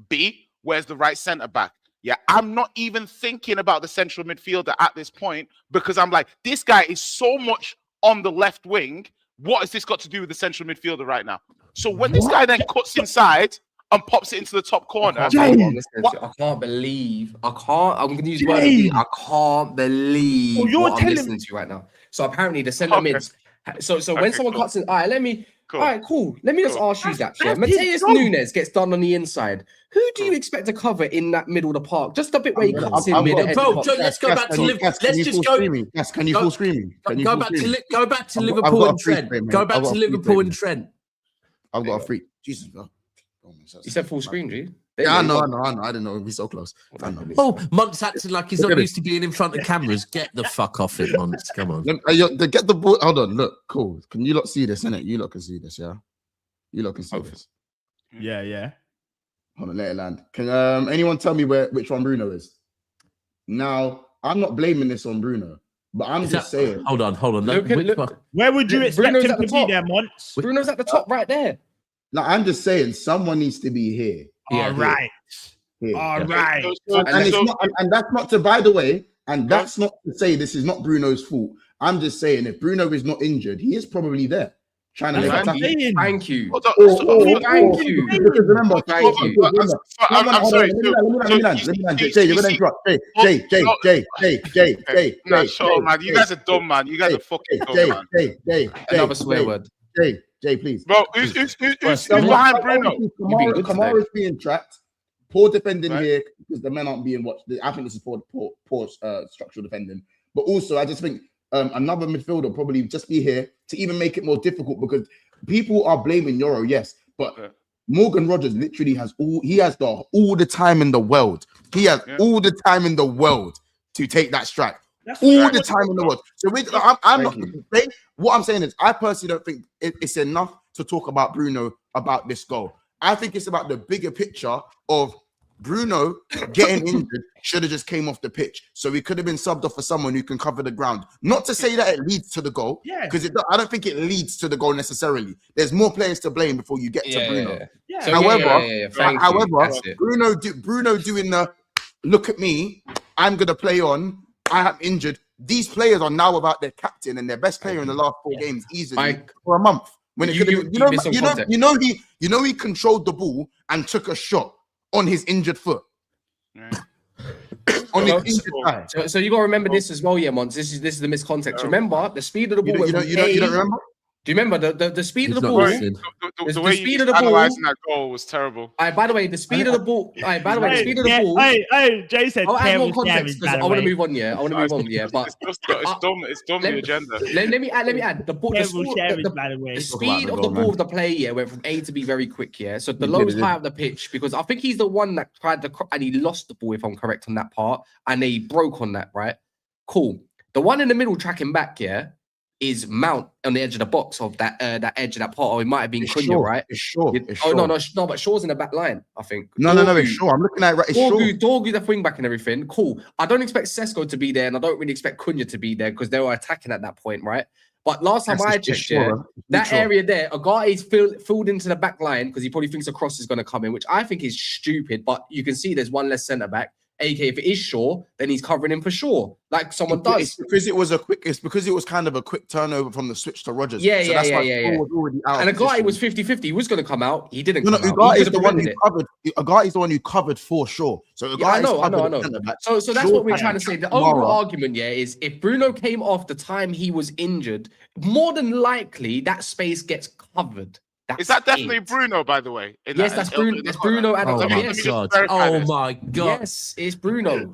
B, where's the right centre back? Yeah, I'm not even thinking about the central midfielder at this point because I'm like, this guy is so much on the left wing. What has this got to do with the central midfielder right now? So when this guy then cuts inside and pops it into the top corner, I can't believe. I'm going to use word. I can't believe what I'm listening to right now. So apparently the centre mids. So when someone cuts in, all right, let me. Cool. All right, cool. Let me just ask you that. Yeah, Mateus Nunes gets done on the inside. Who do you expect to cover in that middle of the park? Just a bit where he cuts in mid. Bro, let's go back to Liverpool. Let's just go. Can you full screaming? Go back to Liverpool and Trent. Go back to Liverpool and Trent. I've got a freak. Jesus, bro. You said full screen, do you? Yeah, I know. I didn't know it'd be so close. Mont's acting like he's not used to being in front of cameras. Get the fuck off it, Mont. Come on. Get the ball. Hold on. Look, cool. Can you lot see this, innit? You lot can see this, yeah? You lot can see this. Yeah. Hold on, let it land. Can anyone tell me which one Bruno is? Now, I'm not blaming this on Bruno, but I'm just saying. Hold on. Where would you expect him to be there, Mont? Bruno's at the top right there. No, I'm just saying someone needs to be here. All right. And that's not to, by the way, and that's not to say this is not Bruno's fault. I'm just saying if Bruno is not injured, he is probably there. Trying to Thank you. Thank you. Because remember, I'm sorry. Jay, you're gonna interrupt. Jay. Sure, man. You guys are dumb, man. You guys are fucking dumb, man. Another swear word. Jay, please. Bro, who's behind Bruno? Kamara is being trapped. Poor defending here because the men aren't being watched. I think this is poor structural defending. But also, I just think another midfielder probably just be here to even make it more difficult because people are blaming Euro, yes, but Morgan Rogers literally has all the time in the world. He has all the time in the world to take that strike. All the time in the world. So I'm not. What I'm saying is, I personally don't think it's enough to talk about Bruno about this goal. I think it's about the bigger picture of Bruno getting injured. Should have just came off the pitch, so he could have been subbed off for someone who can cover the ground. Not to say that it leads to the goal, because I don't think it leads to the goal necessarily. There's more players to blame before you get to Bruno. So, however, Bruno doing the look at me, I'm gonna play on. I am injured. These players are now about their captain and their best player in the last 4 games easily for a month. When it could have been, he controlled the ball and took a shot on his injured foot. On his injured thigh. So you got to remember this as well, Mons. This is the miscontext. Remember the speed of the ball. You don't remember? Do you remember the speed of the ball? The way you analyzing that goal was terrible. By the way, the speed of the ball. The speed of the ball. Hey, Jay said. I'll add more context because I want to move on. Yeah, I want to move on. Yeah, but it's dumb. The agenda. Let me add. The speed of the ball of the play went from A to B very quick. Yeah, so the lowest high of the pitch because I think he's the one that tried to and he lost the ball if I'm correct on that part and they broke on that. Right, cool. The one in the middle tracking back. Yeah. Is Mount on the edge of the box of that edge of that part, or it might have been Cunha, right? It's Shaw. No, but Shaw's in the back line, I think. No, it's Shaw. I'm looking at it. It's Dorgu, the wing back and everything. Cool. I don't expect Sesko to be there, and I don't really expect Cunha to be there because they were attacking at that point, right? But last time I checked, that area there, Agati's filled into the back line because he probably thinks a cross is going to come in, which I think is stupid. But you can see there's one less centre back. AK, if it is Shaw, then he's covering him for sure, like someone does. It's because it was kind of a quick turnover from the switch to Rogers. Yeah. And Agati was 50-50. He was going to come out. He didn't. Agati is the one who covered. Agati's the one who covered for Shaw. So I know. So that's what we're trying to say. The overall argument, is if Bruno came off the time he was injured, more than likely that space gets covered. Is that definitely Bruno, by the way? Yes, that's Bruno. That's Bruno. Oh my god! Yes, it's Bruno.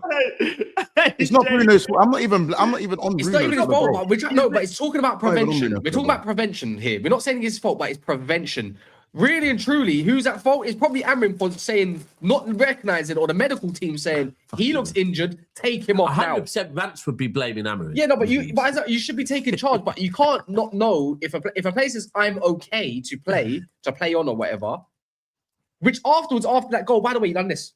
It's not Bruno's fault. I'm not even on. It's not even his fault. But it's talking about prevention. We're talking about prevention here. We're not saying it's his fault, but it's prevention. Really and truly, who's at fault? It's probably Amrin for saying, not recognizing, or the medical team saying he looks injured. Take him off now. 100% Vance would be blaming Amrin. Yeah, no, but you should be taking charge. But you can't not know if a player says I'm okay to play on or whatever. Which after that goal, by the way, he done this.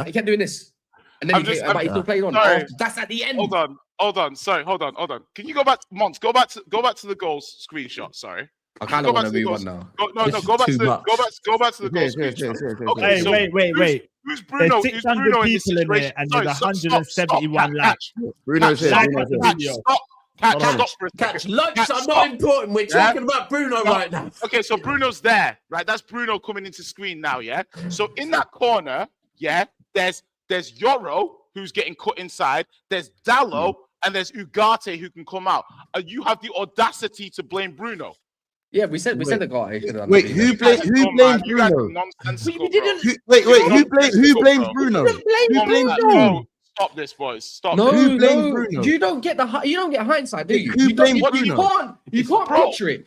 He kept doing this, and then he's still playing on. That's at the end. Hold on. Sorry, hold on. Can you go back, Mons? Go back to the goals screenshot. Sorry. I kind of want to move on now. Go back to the goal screenshot. Okay, so wait. Who's Bruno? There's 600 people in there, and there's 171 likes. Bruno's here. Catch. Likes are not important. We're talking about Bruno right now. Okay, so Bruno's there, right? That's Bruno coming into screen now, yeah? So in that corner, there's Yoro, who's getting cut inside. There's Dallo, and there's Ugarte, who can come out. You have the audacity to blame Bruno. Yeah, we said the guy. Wait, who blamed Bruno? Who blamed Bruno? Who blamed Bruno? Stop this, boys. Stop. No, you don't get hindsight, do you? Who blamed Bruno? You can't picture it.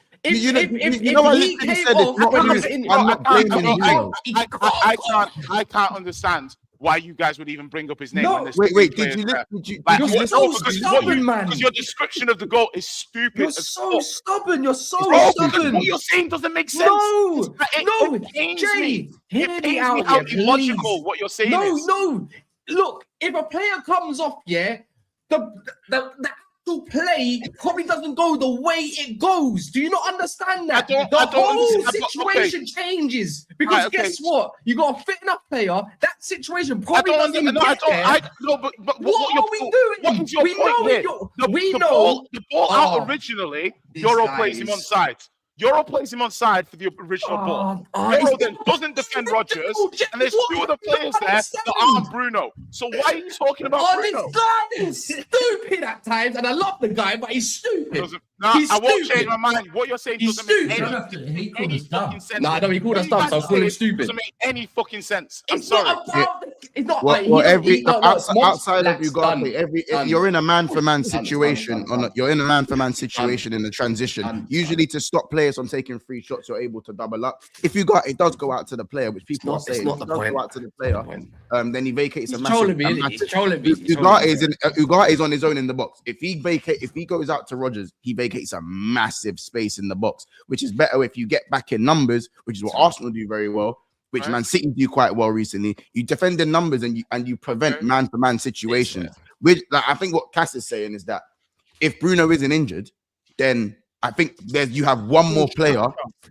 I can't understand why you guys would even bring up his name. No, wait, did you listen? You're so stubborn, man. Because your description of the goal is stupid. You're so stubborn. You're so stubborn. What you're saying doesn't make sense. No, Jay, hear me out here, please. Illogical what you're saying is. No. Look, if a player comes off, the actual play probably doesn't go the way it goes. Do you not understand that? The whole situation changes because guess what? You got a fit enough player. That situation probably doesn't get there. But what are we doing? What is your point here? We know the ball out originally. Euro plays him on side. Euro plays him on side for the original ball. Euro then doesn't defend Rodgers, and there's two other players there that aren't Bruno. So why are you talking about Bruno? This guy is stupid at times, and I love the guy, but he's stupid. I won't change my mind. What you're saying doesn't make any fucking sense. Nah, I know he called us dumb, so I'm calling him stupid. Doesn't make any fucking sense. I'm It's sorry. not about it's not Well, like outside of Ugarte, you're in a man-for-man situation. You're in a man-for-man situation in the transition. Usually, to stop players from taking free shots, you're able to double up. If you got it, does go out to the player, which people are saying. If it does go out to the player, then he vacates a massive. Ugarte is on his own in the box. If he goes out to Rodgers, he vacates a massive space in the box, which is better if you get back in numbers, which is what Arsenal do very well. Which Man City do quite well recently. You defend the numbers and you prevent man-for-man situations. Which, like, I think what Cass is saying is that if Bruno isn't injured, then I think you have one more player.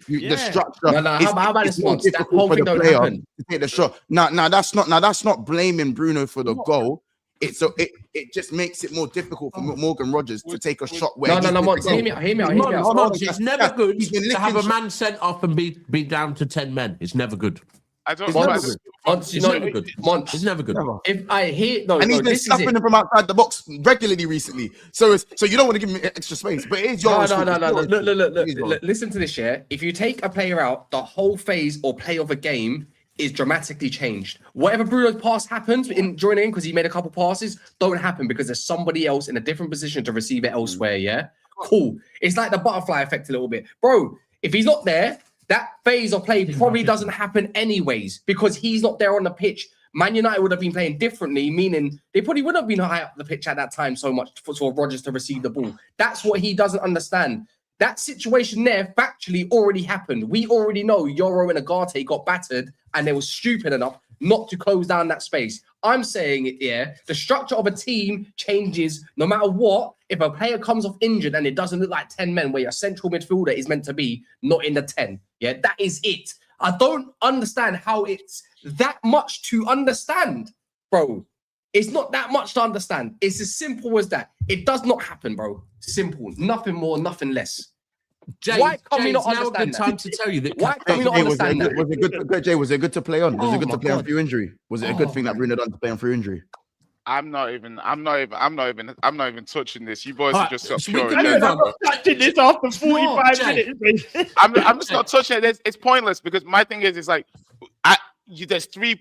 The structure. How about this one? That whole thing don't happen. To take the shot. Now that's not blaming Bruno for the goal. It just makes it more difficult for Morgan Rodgers to take a shot where hear me out. It's never good to have a man sent off and be down to 10 men. It's never good. It's never good. It's never good. If I hear and he's been slapping him from outside the box regularly recently. So you don't want to give him extra space, but it is your Look. Listen to this, yeah. If you take a player out, the whole phase or play of a game is dramatically changed. Whatever Bruno's pass happens during the game, because he made a couple passes, don't happen because there's somebody else in a different position to receive it elsewhere. Yeah, cool. It's like the butterfly effect a little bit, bro. If he's not there, that phase of play probably doesn't happen anyways because he's not there on the pitch. Man United would have been playing differently, meaning they probably wouldn't have been high up the pitch at that time so much for Rodgers to receive the ball. That's what he doesn't understand. That situation there factually already happened. We already know Euro and Ugarte got battered and they were stupid enough not to close down that space. I'm saying it, yeah. The structure of a team changes no matter what. If a player comes off injured and it doesn't look like 10 men where your central midfielder is meant to be, not in the 10. Yeah, that is it. I don't understand how it's that much to understand, bro. It's not that much to understand. It's as simple as that. It does not happen, bro. Simple. Nothing more, nothing less. Jay, why can we not now understand a good time to tell you that. Why can we not understand that? Was it good to play on? Was it good to play on through injury? Was it a good thing that Bruno done to play on through injury? I'm not even touching this. You boys are just so pure. I'm not touching this after 45 minutes. I'm just not touching it. It's pointless because my thing is like there's three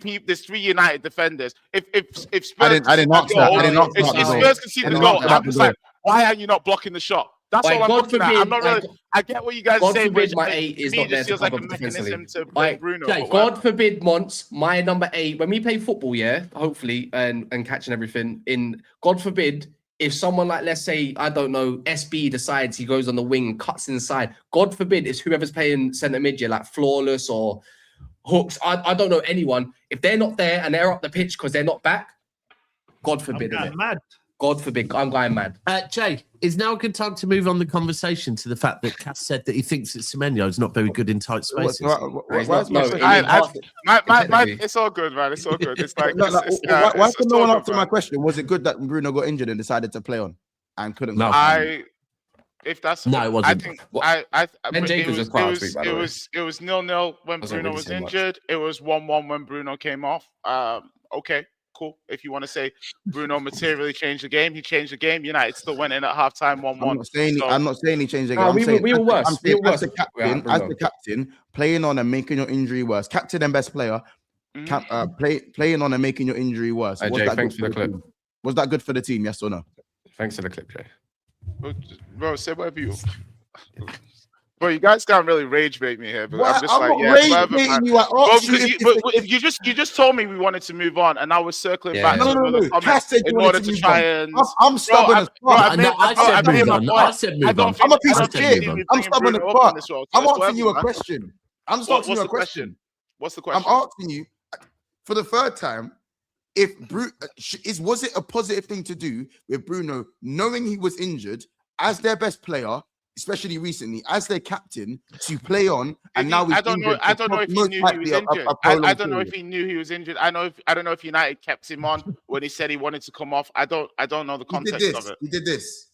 United defenders. If Spurs I didn't ask that. If Spurs concede the goal, I'm just like, why are you not blocking the shot? That's all I'm looking at. I'm not really. I get what you guys say. God forbid my 8 is not there to cover defensively. Bruno. God forbid once my number 8, when we play football, yeah, hopefully, and catching everything in. God forbid if someone like, let's say, I don't know, SB decides he goes on the wing, cuts inside. God forbid it's whoever's playing centre mid, like Flawless or Hooks. I don't know anyone. If they're not there and they're up the pitch because they're not back, God forbid. I'm mad. God forbid, I'm going mad. Jay, is now a good time to move on the conversation to the fact that Cass said that he thinks that Semenyo is not very good in tight spaces? It's all good, man. It's all good. It's like why can no one answer my question? Was it good that Bruno got injured and decided to play on and couldn't? No, if that's no, it wasn't. I think it was 0-0 when Bruno was injured. It was 1-1 when Bruno came off. Okay. Cool. If you want to say Bruno materially changed the game, he changed the game. United still went in at halftime 1-1. I'm not saying he changed the game. We were worse. I'm saying as the captain, playing on and making your injury worse. Captain and best player, playing on and making your injury worse. Jay, thanks for the clip. Was that good for the team? Yes or no? Thanks for the clip, Jay. Bro, say whatever you. Bro, you guys can't really rage bait me here, but I'm just like, you just told me we wanted to move on, and I was circling back to the comments in order to try and. I'm stubborn as fuck. I said move on. I'm a piece of shit. I'm stubborn as fuck. I'm asking you a question. I'm just asking you a question. What's the question? I'm asking you for the third time. Was it a positive thing to do with Bruno knowing he was injured as their best player? Especially recently, as their captain, to play on, and now I don't know if he knew he was injured. I don't know if he knew he was injured. I don't know if United kept him on when he said he wanted to come off. I don't know the context of it. He did this.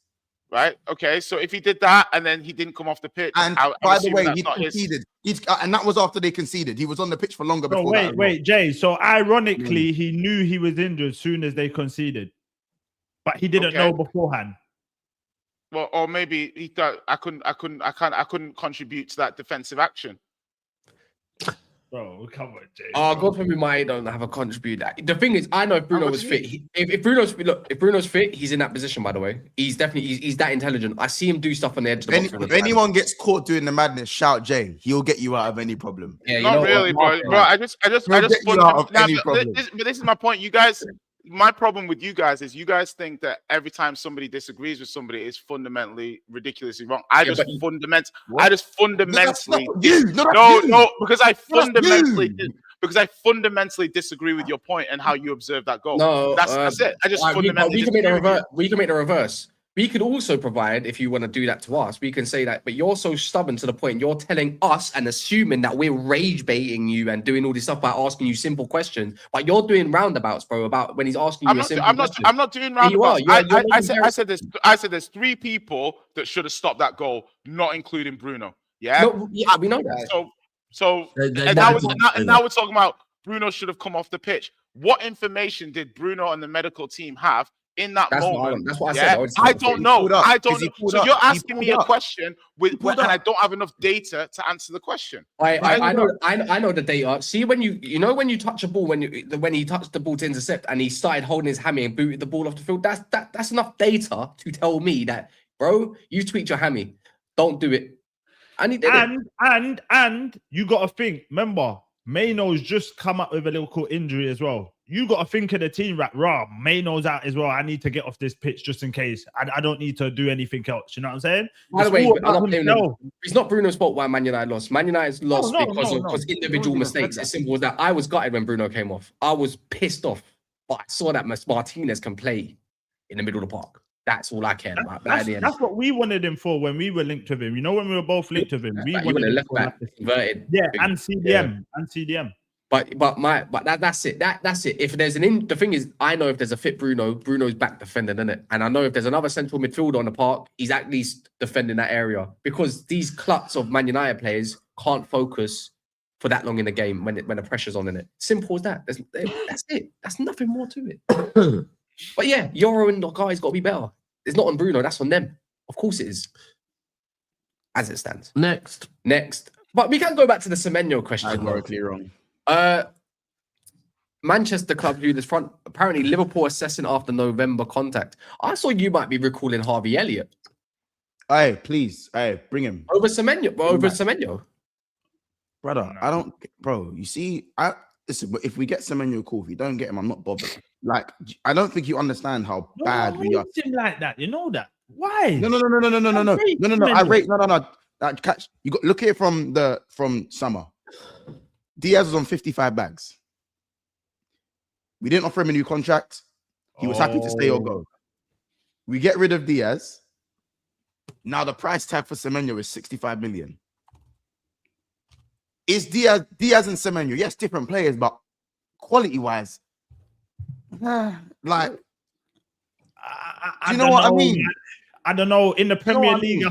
right? Okay, so if he did that and then he didn't come off the pitch, and by the way, he conceded. And that was after they conceded. He was on the pitch for longer before that. Wait, Jay. So ironically, he knew he was injured as soon as they conceded, but he didn't know beforehand. Well, or maybe he thought I couldn't contribute to that defensive action. Bro, come on, Jay. Oh, God forbid I don't have a contribute that. The thing is, I know if Bruno was fit. If Bruno's fit, he's in that position. By the way, he's definitely he's that intelligent. I see him do stuff on the edge of the box. If anyone gets caught doing the madness, shout Jay. He'll get you out of any problem. Yeah, not really, bro. I just but this is my point. You guys. My problem with you guys is you guys think that every time somebody disagrees with somebody is fundamentally ridiculously wrong. I just fundamentally because I fundamentally disagree with your point and how you observe that goal. No, that's it. I just fundamentally we can make the reverse. We could also provide, if you want to do that to us, we can say that, but you're so stubborn to the point you're telling us and assuming that we're rage baiting you and doing all this stuff by asking you simple questions. But you're doing roundabouts, bro, about when he's asking you a simple question. I'm not doing roundabouts. I said there's 3 people that should have stopped that goal, not including Bruno. Yeah? No, yeah, we know that. So now we're talking about Bruno should have come off the pitch. What information did Bruno and the medical team have in that moment? That's what I said. I don't know. I don't know. So you're asking me a question and I don't have enough data to answer the question. I know the data. See, when you touch a ball, when he touched the ball to intercept and he started holding his hammy and booted the ball off the field, that's enough data to tell me that, bro, you tweaked your hammy. Don't do it. And you got to think. Remember, Mayno's just come up with a little injury as well. You got to think of the team, right? Mayno's out as well. I need to get off this pitch just in case. I don't need to do anything else. You know what I'm saying? By the way, it's not Bruno's fault why Man United lost. Man United's lost because individual mistakes. As simple as that. I was gutted when Bruno came off. I was pissed off. But I saw that Martinez can play in the middle of the park. That's all I cared about. That's what we wanted him for when we were linked with him. You know, when we were both linked with him, we wanted him left back converted. Yeah, and CDM. But that's it. That's it. If there's the thing is, I know if there's a fit Bruno's back defending, isn't it? And I know if there's another central midfielder on the park, he's at least defending that area because these clutch of Man United players can't focus for that long in the game when the pressure's on in it. Simple as that. That's it. That's nothing more to it. But yeah, Euro and the guys got to be better. It's not on Bruno. That's on them. Of course it is. As it stands. Next. But we can go back to the Semenyo question. Categorically wrong. Manchester club who this front. Apparently Liverpool assessing after November contact. I saw you might be recalling Harvey Elliott. Hey, please. Hey, bring him. Over Semenyo. Brother, I don't... Bro, you see... Listen, if we get Semenyo, cool. If we don't get him, I'm not bothered. Like, I don't think you understand how bad we are. Him like that, you know that? Why? No. I rate catch. You got look at it from summer. Diaz was on 55 bags. We didn't offer him a new contract. He was happy to stay or go. We get rid of Diaz. Now the price tag for Semenyo is 65 million. Is Diaz and Semenyo? Yes, different players, but quality-wise, like, do you know what I mean? I don't know. In the Premier League,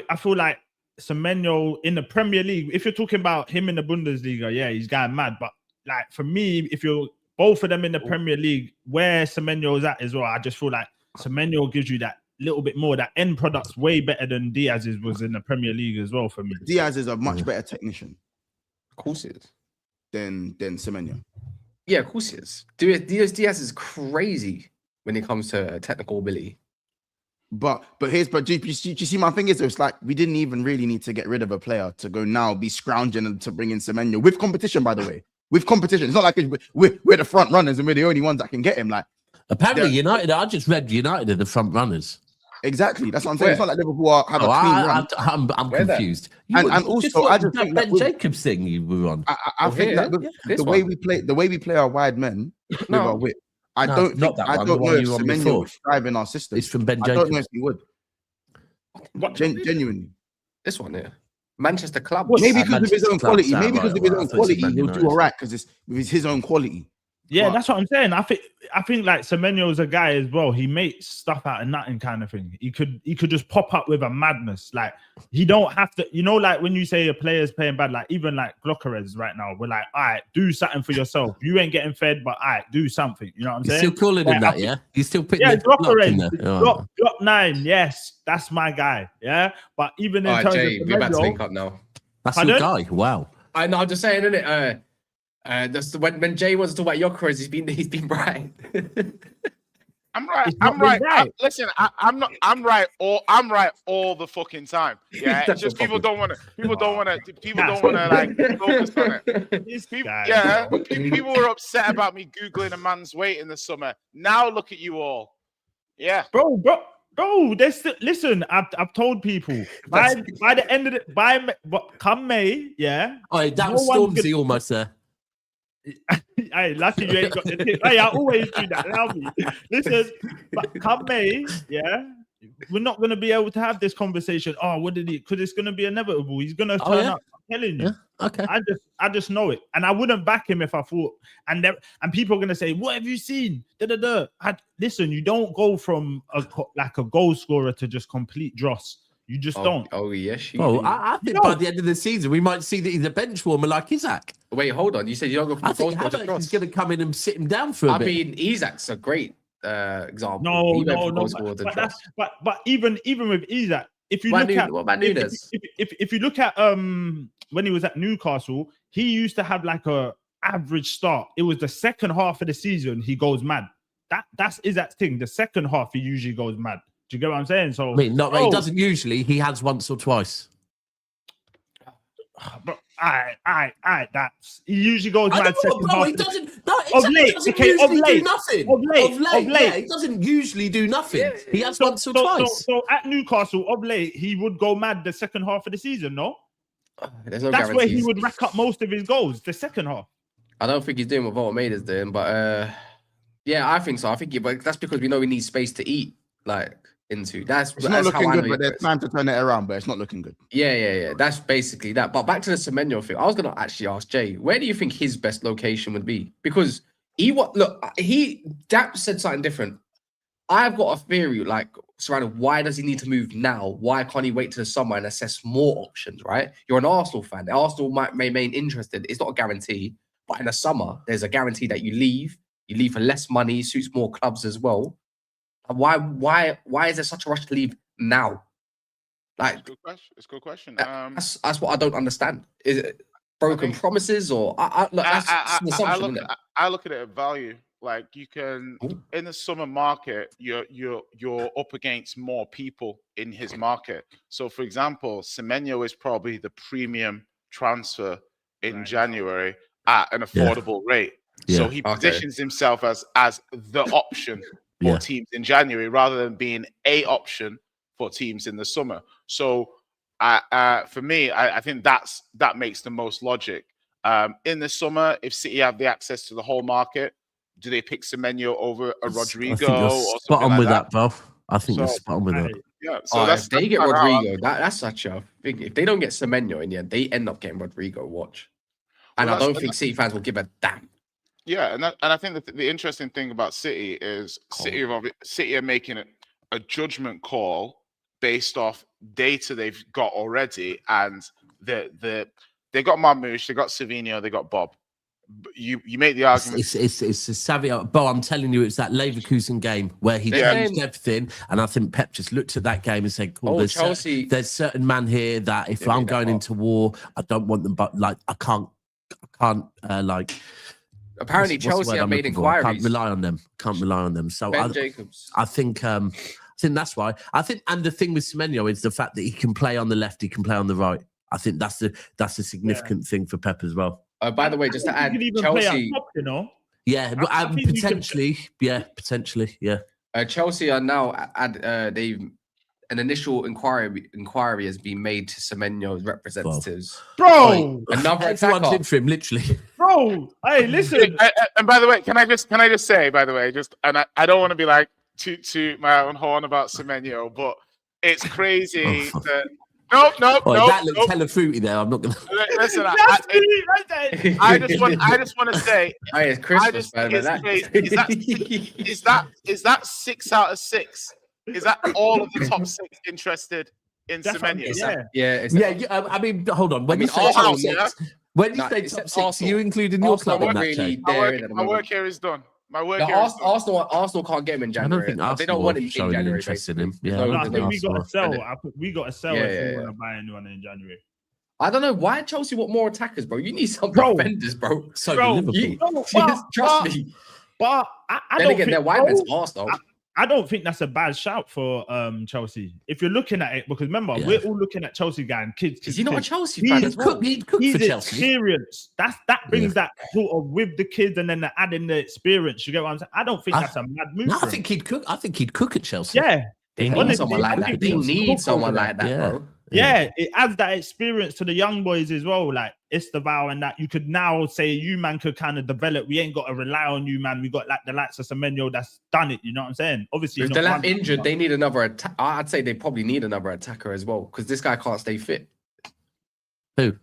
I feel like Semenyo in the Premier League. If you're talking about him in the Bundesliga, yeah, he's going mad. But like for me, if you're both of them in the Premier League, where Semenyo is at as well, I just feel like Semenyo gives you that little bit more. That end product's way better than Diaz's was in the Premier League as well for me. Diaz is a much better technician. Of course it is. Than Semenyo. Yeah, of course it is. Diaz is crazy when it comes to technical ability. But do you see my thing is it's like we didn't even really need to get rid of a player to go now be scrounging and to bring in Semenyo with competition, by the way. With competition. It's not like we're the front runners and we're the only ones that can get him. Like apparently United, I just read United are the front runners. Exactly, that's what I'm saying. It's not like Liverpool have a clean run. I'm confused. And also, I just think Ben Jacobs thing you were on. I think that the way we play our wide men with our width, I don't know if Semenyo would thrive in our system. It's from Ben Jacobs. I don't know if he would. Genuinely, this one here, Manchester club. Maybe because of his own quality. Maybe because of his own quality, he'll do all right because it's his own quality. Yeah, that's what I'm saying. I think like Semenyo's a guy as well. He makes stuff out of nothing, kind of thing. He could just pop up with a madness. Like he don't have to, like when you say a player's playing bad, like even like Glockerez right now, we're like, all right, do something for yourself. You ain't getting fed, but all right, do something. You know what I'm saying? Still calling him that, yeah? He's still putting Glockerez in there. Glock 9, yes, that's my guy. Yeah, but even in terms Jay, of we're about to link up now. That's your guy. Wow. I know. I'm just saying, isn't it? That's when Jay wants to talk about Enquiries, he's been right. I'm right. Listen, I'm right all the fucking time. Yeah, it's just people don't want to like focus on it. People were upset about me googling a man's weight in the summer. Now look at you all. Yeah, bro. Listen, I've told people by the end of come May, yeah. Oh, that was Stormzy almost there. Hey, lucky you ain't got the tip. Hey, I always do that. Allow me. Listen, but come May, yeah, we're not gonna be able to have this conversation. Oh, what did he? Because it's gonna be inevitable. He's gonna turn up. I'm telling you. Yeah? Okay. I just know it, and I wouldn't back him if I thought. And people are gonna say, "What have you seen?" Listen, you don't go from a goal scorer to just complete dross. You just don't. Oh yes, I think by the end of the season we might see that he's a bench warmer like Isak. Wait, hold on. You said you don't go from I think he's going to come in and sit him down for a bit. I mean, Isak's a great example. No. But even with Isak, if you look at what about Nunes? If you look at when he was at Newcastle, he used to have like a average start. It was the second half of the season he goes mad. That's Isak's thing. The second half he usually goes mad. Do you get what I'm saying? So I mean, he doesn't usually. He has once or twice. But he usually goes mad second half. He doesn't. No, of late, do nothing. Of late, he doesn't usually do nothing. Yeah. He has once or twice. So at Newcastle, of late, he would go mad the second half of the season. No, there's no that's guarantees. where he would rack up most of his goals. The second half. I don't think he's doing what Voltamader's doing, but yeah, I think so. I think, but that's because we know we need space to eat. Like. It's not looking good, but there's time to turn it around, but it's not looking good. Yeah. That's basically that. But back to the Semenyo thing, I was gonna actually ask Jay, where do you think his best location would be? Because Dap said something different. I've got a theory, like surrounding why does he need to move now? Why can't he wait till the summer and assess more options? Right? You're an Arsenal fan. Arsenal may remain interested. It's not a guarantee, but in the summer, there's a guarantee that you leave. You leave for less money, suits more clubs as well. Why is there such a rush to leave now? Like, it's a good question. That's what I don't understand. Is it broken promises or I look at it at value. Like you can in the summer market, you're up against more people in his market. So, for example, Semenyo is probably the premium transfer in January at an affordable rate. Yeah. So he positions himself as the option for teams in January rather than being a option for teams in the summer. So for me, I think that makes the most logic. In the summer, if City have the access to the whole market, do they pick Semenyo over a Rodrigo? I think you're spot on with that, bro. I think you're spot on with that. Yeah, so if they get Rodrigo, that's such a thing. If they don't get Semenyo in the end, they end up getting Rodrigo. Watch, and I don't think City fans will give a damn. Yeah, and I think that the interesting thing about City is City are making a judgment call based off data they've got already, and they got Marmoush, they got Semenyo, they got Bob. You make the argument. It's a savvy, Bo. I'm telling you, it's that Leverkusen game where he changed everything, and I think Pep just looked at that game and said, "Cool, there's certain man here that if I'm going into war, I don't want them, but like I can't like." Apparently, Chelsea have made inquiries. Can't rely on them. So I think that's why. And the thing with Semenyo is the fact that he can play on the left, he can play on the right. I think that's a significant thing for Pep as well. By the way, just to add, Chelsea, potentially. Chelsea are now an initial inquiry has been made to Semenyo's representatives. Bro, another everyone's in for him, literally. Bro, hey, listen. And by the way, can I just say, by the way, I don't want to be like to my own horn about Semenyo, but it's crazy that That looks hella fruity there. I'm not gonna listen. I just want to say, it's Christmas, is that 6 out of 6? Is that all of the top 6 interested in Semenyo? Yeah. I mean, hold on. When you say top 6, when you say top 6, you including your club in that really My work here is done. Arsenal can't get him in January. I don't think they don't want him in January. Interest in him. Yeah, I think we got to sell. We got to sell if we want to buy anyone in January. I don't know why Chelsea want more attackers, bro. You need some defenders, bro. So Liverpool. Trust me. But I then don't again, think their Whiteman's Arsenal. I don't think that's a bad shout for Chelsea. If you're looking at it, because remember, we're all looking at Chelsea guy and kids. Is he not a Chelsea fan as well? He'd cook for Chelsea. Experience. That brings that sort of with the kids and then adding the experience. You get what I'm saying? I don't think that's a mad move. No, I think he'd cook. I think he'd cook at Chelsea. Yeah. They need someone like that. They need someone like that, bro. Yeah, it adds that experience to the young boys as well. Like Esteval and that you could now say you man could kind of develop. We ain't got to rely on you, man. We got like the likes of Semenyo that's done it. You know what I'm saying? Obviously, if they're left injured, they need another attack. I'd say they probably need another attacker as well because this guy can't stay fit. Who?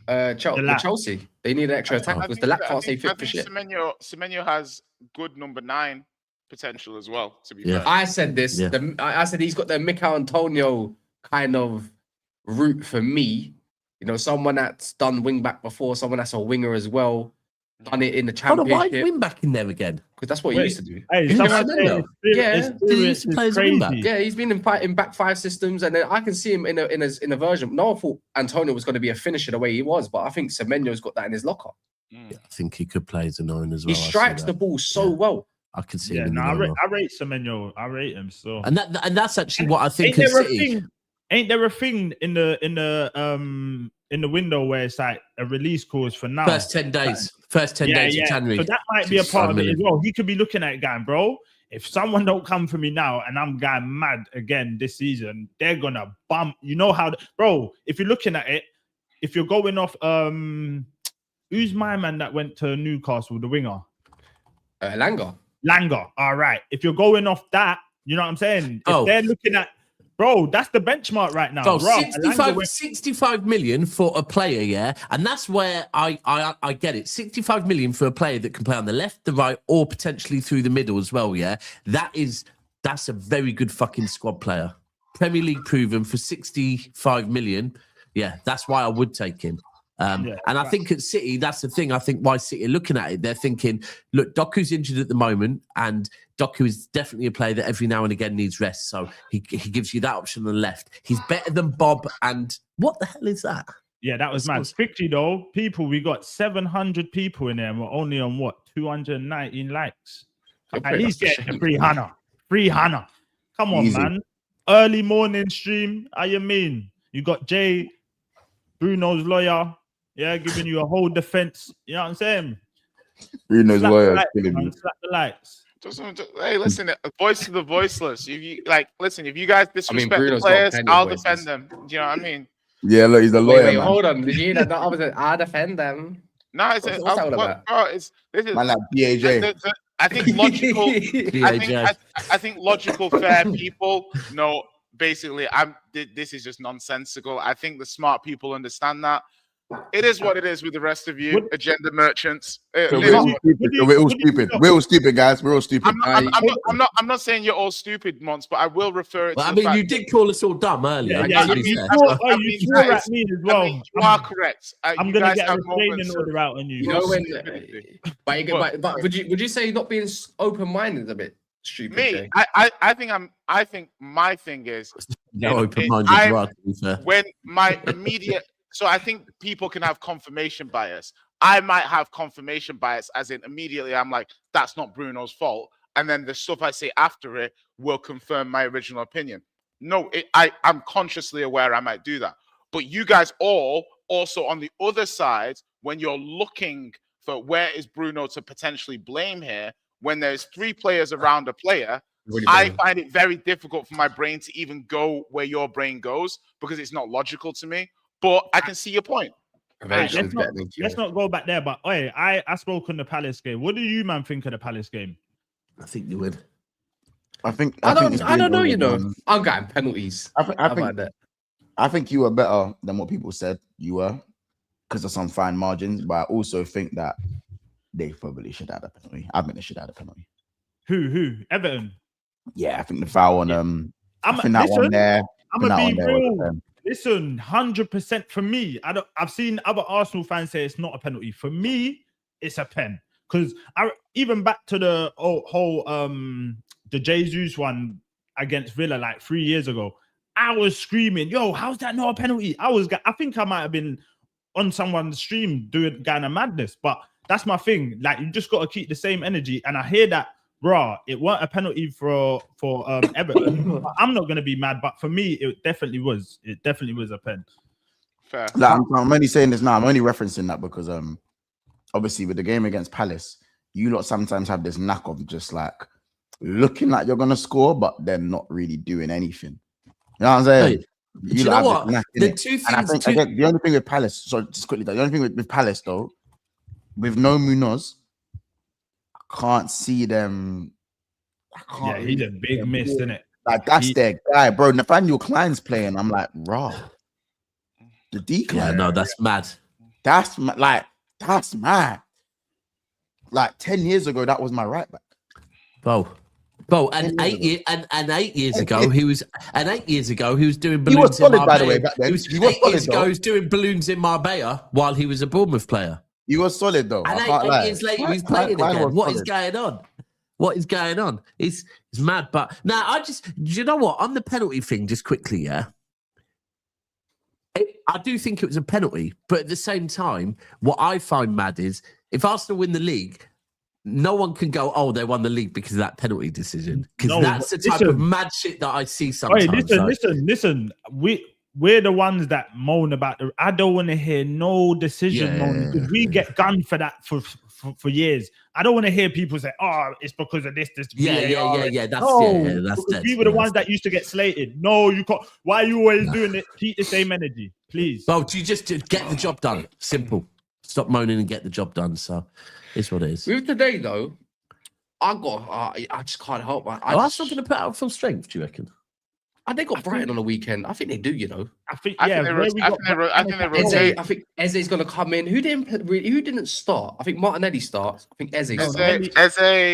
Chelsea. They need an extra attacker because the lap can't stay fit for shit. Semenyo has good number 9 potential as well. To be fair, I said this. Yeah. I said he's got the Mikel Antonio kind of route for me. You know, someone that's done wing back before, someone that's a winger as well, done it in the championship. Why wing back in there again? Because that's what he used to do. Hey, he used to play as a wing back. Yeah, he's been in back 5 systems, and then I can see him in a version. No one thought Antonio was going to be a finisher the way he was, but I think Semenyo's got that in his locker. I think he could play as a 9 as well. He strikes the ball so well. I can see him. him. I rate Semenyo. I rate him so. And that's actually what I think. Ain't there a thing in the window where it's like a release clause for now? First 10 days of January. So that might be a part of it as well. He could be looking at it going, bro, if someone don't come for me now and I'm going mad again this season, they're gonna bump. You know how, bro, if you're looking at it, if you're going off, who's my man that went to Newcastle, the winger? Langer. All right. If you're going off that, you know what I'm saying? If they're looking at, bro, that's the benchmark right now. Bro, 65 million for a player, yeah? And that's where I get it. 65 million for a player that can play on the left, the right, or potentially through the middle as well, yeah? That's a very good fucking squad player. Premier League proven for 65 million. Yeah, that's why I would take him. And I think at City, that's the thing. I think why City are looking at it, they're thinking, look, Doku's injured at the moment, and Doku is definitely a player that every now and again needs rest. So he gives you that option on the left. He's better than Bob. And what the hell is that? Yeah, that was mad. Quickly though, we got 700 people in there, and we're only on 219 likes. At least get a free Hannah. Come on, man. Early morning stream. How you mean? You got Jay, Bruno's lawyer. Yeah, giving you a whole defense. You know what I'm saying? Bruno's lawyer is killing me. Slap the lights. Hey, listen, voice to the voiceless. If you if you guys disrespect the players, I'll defend them. Do you know what I mean? Yeah, look, he's a lawyer. Wait, hold on. Did you hear that? I'll defend them. No, this is man like BAJ. I think logical. I think logical, fair people know. Basically, this is just nonsensical. I think the smart people understand that. It is what it is with the rest of you, agenda merchants. We're all stupid. We're all stupid, guys. We're all stupid. I'm not saying you're all stupid, Mons, but I will refer it. You did call us all dumb earlier. You swore at me as well. You are correct. I'm gonna get a restraining order out on you. You know when? But would you say not being open-minded a bit? Stupid, me, I think my thing is when my immediate. So I think people can have confirmation bias. I might have confirmation bias, as in immediately I'm like, that's not Bruno's fault, and then the stuff I say after it will confirm my original opinion. No, I'm consciously aware I might do that. But you guys all also on the other side, when you're looking for where is Bruno to potentially blame here. When there's 3 players around a player, I find it very difficult for my brain to even go where your brain goes because it's not logical to me. But I can see your point. Right, let's not go back there. But I spoke on the Palace game. What do you, man, think of the Palace game? I think you would. I don't know. You know, I'm getting penalties. I think that. I think you were better than what people said you were because of some fine margins, but I also think that they probably should have a penalty. I think they should have a penalty. Who? Everton? Yeah, I think the foul on I think that one there. I'm gonna be real. Listen, 100% for me. I've seen other Arsenal fans say it's not a penalty. For me, it's a pen. Because even back to the whole the Jesus one against Villa like 3 years ago, I was screaming, "Yo, how's that not a penalty?" I think I might have been on someone's stream doing kind of madness, but that's my thing. Like, you just got to keep the same energy. And I hear that, bruh, it weren't a penalty for Everton. I'm not gonna be mad, but for me, it definitely was. It definitely was a pen. Fair. Like, I'm only saying this now. I'm only referencing that because obviously with the game against Palace, you lot sometimes have this knack of just like looking like you're gonna score, but then not really doing anything. You know what I'm saying? Hey, you know what? The two things. And I think the only thing with Palace, sorry, just quickly, the only thing with Palace though, with no Munoz, I can't see them. Yeah, he's a big miss, isn't it? Like, that's their guy, bro. Nathaniel Klein's playing. I'm like, raw. The decline. Yeah, no, that's mad. That's mad. Like 10 years ago, that was my right back. Bro, and 8 years ago, he was doing balloons. He was solid, in Marbella. by the way, back then. He was doing balloons in Marbella while he was a Bournemouth player. He was solid though. And 8 years later, he's playing again. What is going on? What is going on? It's mad. But now, do you know what? On the penalty thing, just quickly, yeah. I do think it was a penalty, but at the same time, what I find mad is if Arsenal win the league, no one can go, "Oh, they won the league because of that penalty decision." Because that's the type of mad shit that I see sometimes. Listen. We're the ones that moan about the. I don't want to hear no decision moaning because we get gunned for that for years. I don't want to hear people say, "Oh, it's because of this." Yeah. That's dead. We were the ones that used to get slated. No, you can't. Why are you always doing it? Keep the same energy, please. Well, do you just get the job done? Simple. Stop moaning and get the job done. So, it's what it is. With today though, I just can't help. Arsenal going to put out full strength. Do you reckon? They got Brighton on the weekend. I think they do, you know. I think they rotate. I think Eze's going to come in. Who didn't start? I think Martinelli starts. I think Eze.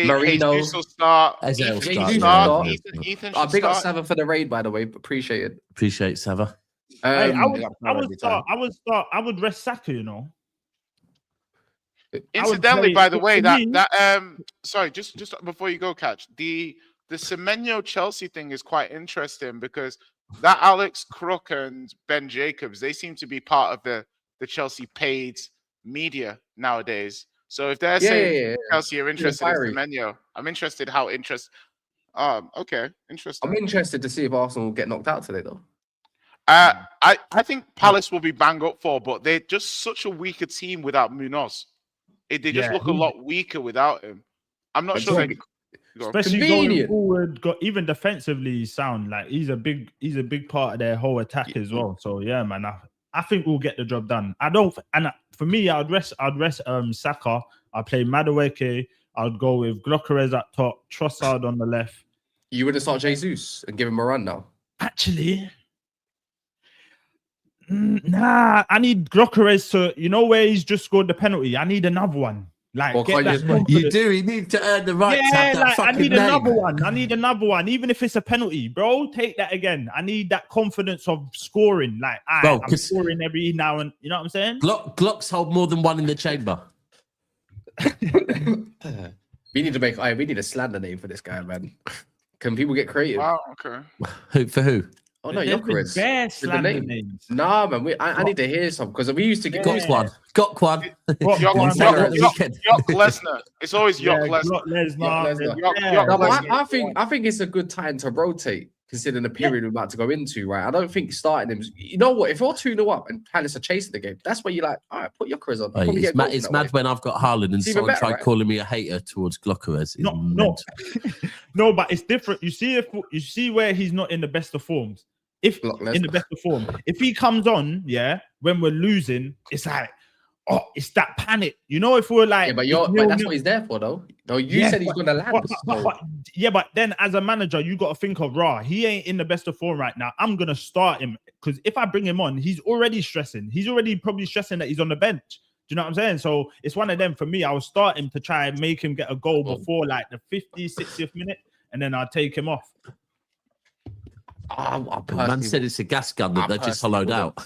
Marino will start. Eze will start. Ethan should big up Sava for the raid, by the way. Appreciate it. Appreciate Sava. I would rest Saka, you know. Incidentally, by the way, sorry, just before you go, Catch, the Semenyo Chelsea thing is quite interesting because that Alex Crook and Ben Jacobs, they seem to be part of the Chelsea paid media nowadays. So if they're saying Chelsea are interested in Semenyo, I'm interested how interested. Okay, interesting. I'm interested to see if Arsenal will get knocked out today, though. I think Palace will be bang up for, but they're just such a weaker team without Munoz. They just look a lot weaker without him. I'm not sure. Especially going forward, even defensively sound like he's a big part of their whole attack as well. So yeah, man, I think we'll get the job done. For me, I'd rest Saka. I'd play Madueke. I'd go with Gyökeres at top, Trossard on the left. You wouldn't start Jesus and give him a run now? Actually, nah. I need Gyökeres to, you know, where he's just scored the penalty. I need another one. Like, you do. You need to earn the right to have that fucking I need another one. Even if it's a penalty, bro, take that again. I need that confidence of scoring. Like, I'm scoring every now and, you know what I'm saying? Glocks hold more than one in the chamber. We need a slander name for this guy, man. Can people get creative? Wow, okay. For who? Oh no, Enquiries. Names. Nah, man. I need to hear some because we used to get Got one. Yok Lesnar. It's always Yok Lesnar. I think it's a good time to rotate, considering the period we're about to go into. Right, I don't think starting him. You know what? If you're 2-0 up and Palace are chasing the game, that's where you're like, all right, put your Gyökeres on. It's mad when I've got Haaland and someone tried calling me a hater towards Gyökeres. No, but it's different. You see where he's not in the best of forms. If he comes on, when we're losing, it's like, oh, it's that panic. You know, if we're like, yeah, but that's what he's there for, though. No, you said he's going to land. But then as a manager, you got to think of he ain't in the best of form right now. I'm gonna start him because if I bring him on, he's already stressing. He's already probably stressing that he's on the bench. Do you know what I'm saying? So it's one of them for me. I will start him to try and make him get a goal before like the 50th, 60th minute, and then I'll take him off. Man said it's a gas gun that they just hollowed out.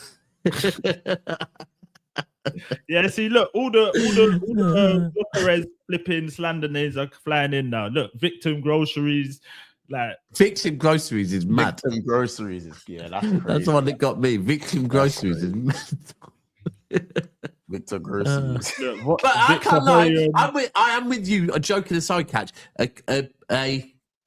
Yeah, see, look, all the Enquiries flipping slander names are flying in now. Look, Victim Groceries, like Victim Groceries is mad. Victim Groceries is that's the one that got me. Victim Groceries is mad. Victor Groceries. But I can't lie. I am with you. A joking aside, Catch.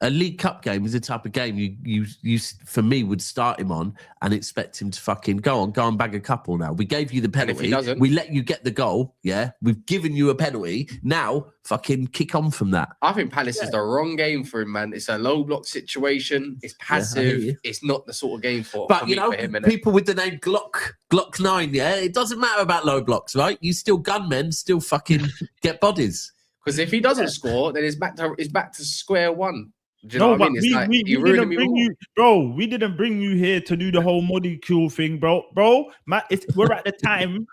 A League Cup game is the type of game you for me would start him on and expect him to fucking go and bag a couple. Now we gave you the penalty, we let you get the goal. Yeah, we've given you a penalty. Now fucking kick on from that. I think Palace is the wrong game for him, man. It's a low block situation. It's passive. It's not the sort of game for. But for you know, for him, people with the name Glock 9. Yeah, it doesn't matter about low blocks, right? You still gunmen, still fucking get bodies. Because if he doesn't score, then it's back to square one. Do you know what I mean? We didn't bring you, bro. We didn't bring you here to do the whole molecule thing, bro. Man, we're at the time.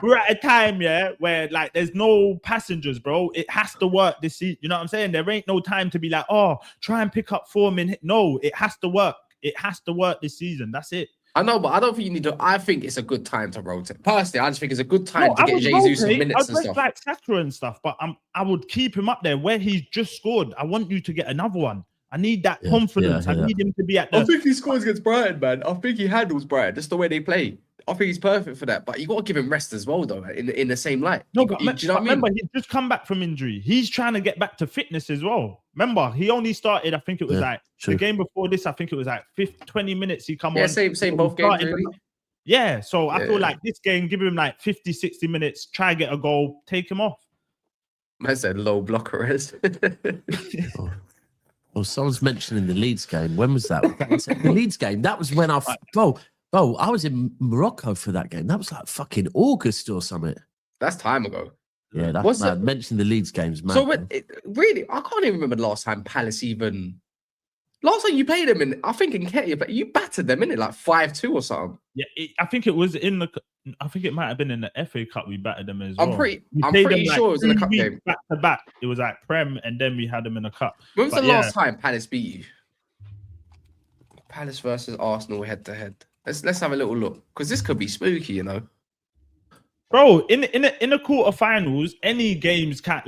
We're at a time, yeah, where like there's no passengers, bro. It has to work this season. You know what I'm saying? There ain't no time to be like, oh, try and pick up form in. No, it has to work. It has to work this season. That's it. I know, but I don't think you need to. I think it's a good time to rotate. Personally, I just think it's a good time to get Jesus some minutes and stuff. Like Saka and stuff, but I would keep him up there where he's just scored. I want you to get another one. I need that confidence. I need him to be at the... I think he scores against Brighton, man. I think he handles Brighton. That's the way they play. I think he's perfect for that. But you got to give him rest as well, though, in the same light. No, but do you know what I mean? Remember, he just come back from injury. He's trying to get back to fitness as well. Remember, he only started, I think it was the game before this, I think it was like 20 minutes he come on. Yeah, same both games, really. Yeah, so I feel like this game, give him like 50, 60 minutes, try get a goal, take him off. Man said low blocker is. Well, someone's mentioning the Leeds game. When was that? The Leeds game. That was when I was in Morocco for that game. That was like fucking August or something. That's time ago. Yeah, that's mad. Mention the Leeds games, man. So really, I can't even remember the last time Palace even. Last time you played them in, I think in Enquiries, but you battered them in it like 5-2 or something. Yeah, I think it was in the. I think it might have been in the FA Cup. We battered them as well. I'm pretty sure it was in the cup game. Back to back, it was like Prem, and then we had them in the cup. When was the last time Palace beat you? Palace versus Arsenal head to head. Let's have a little look because this could be spooky, you know. Bro, in the quarterfinals, any games can't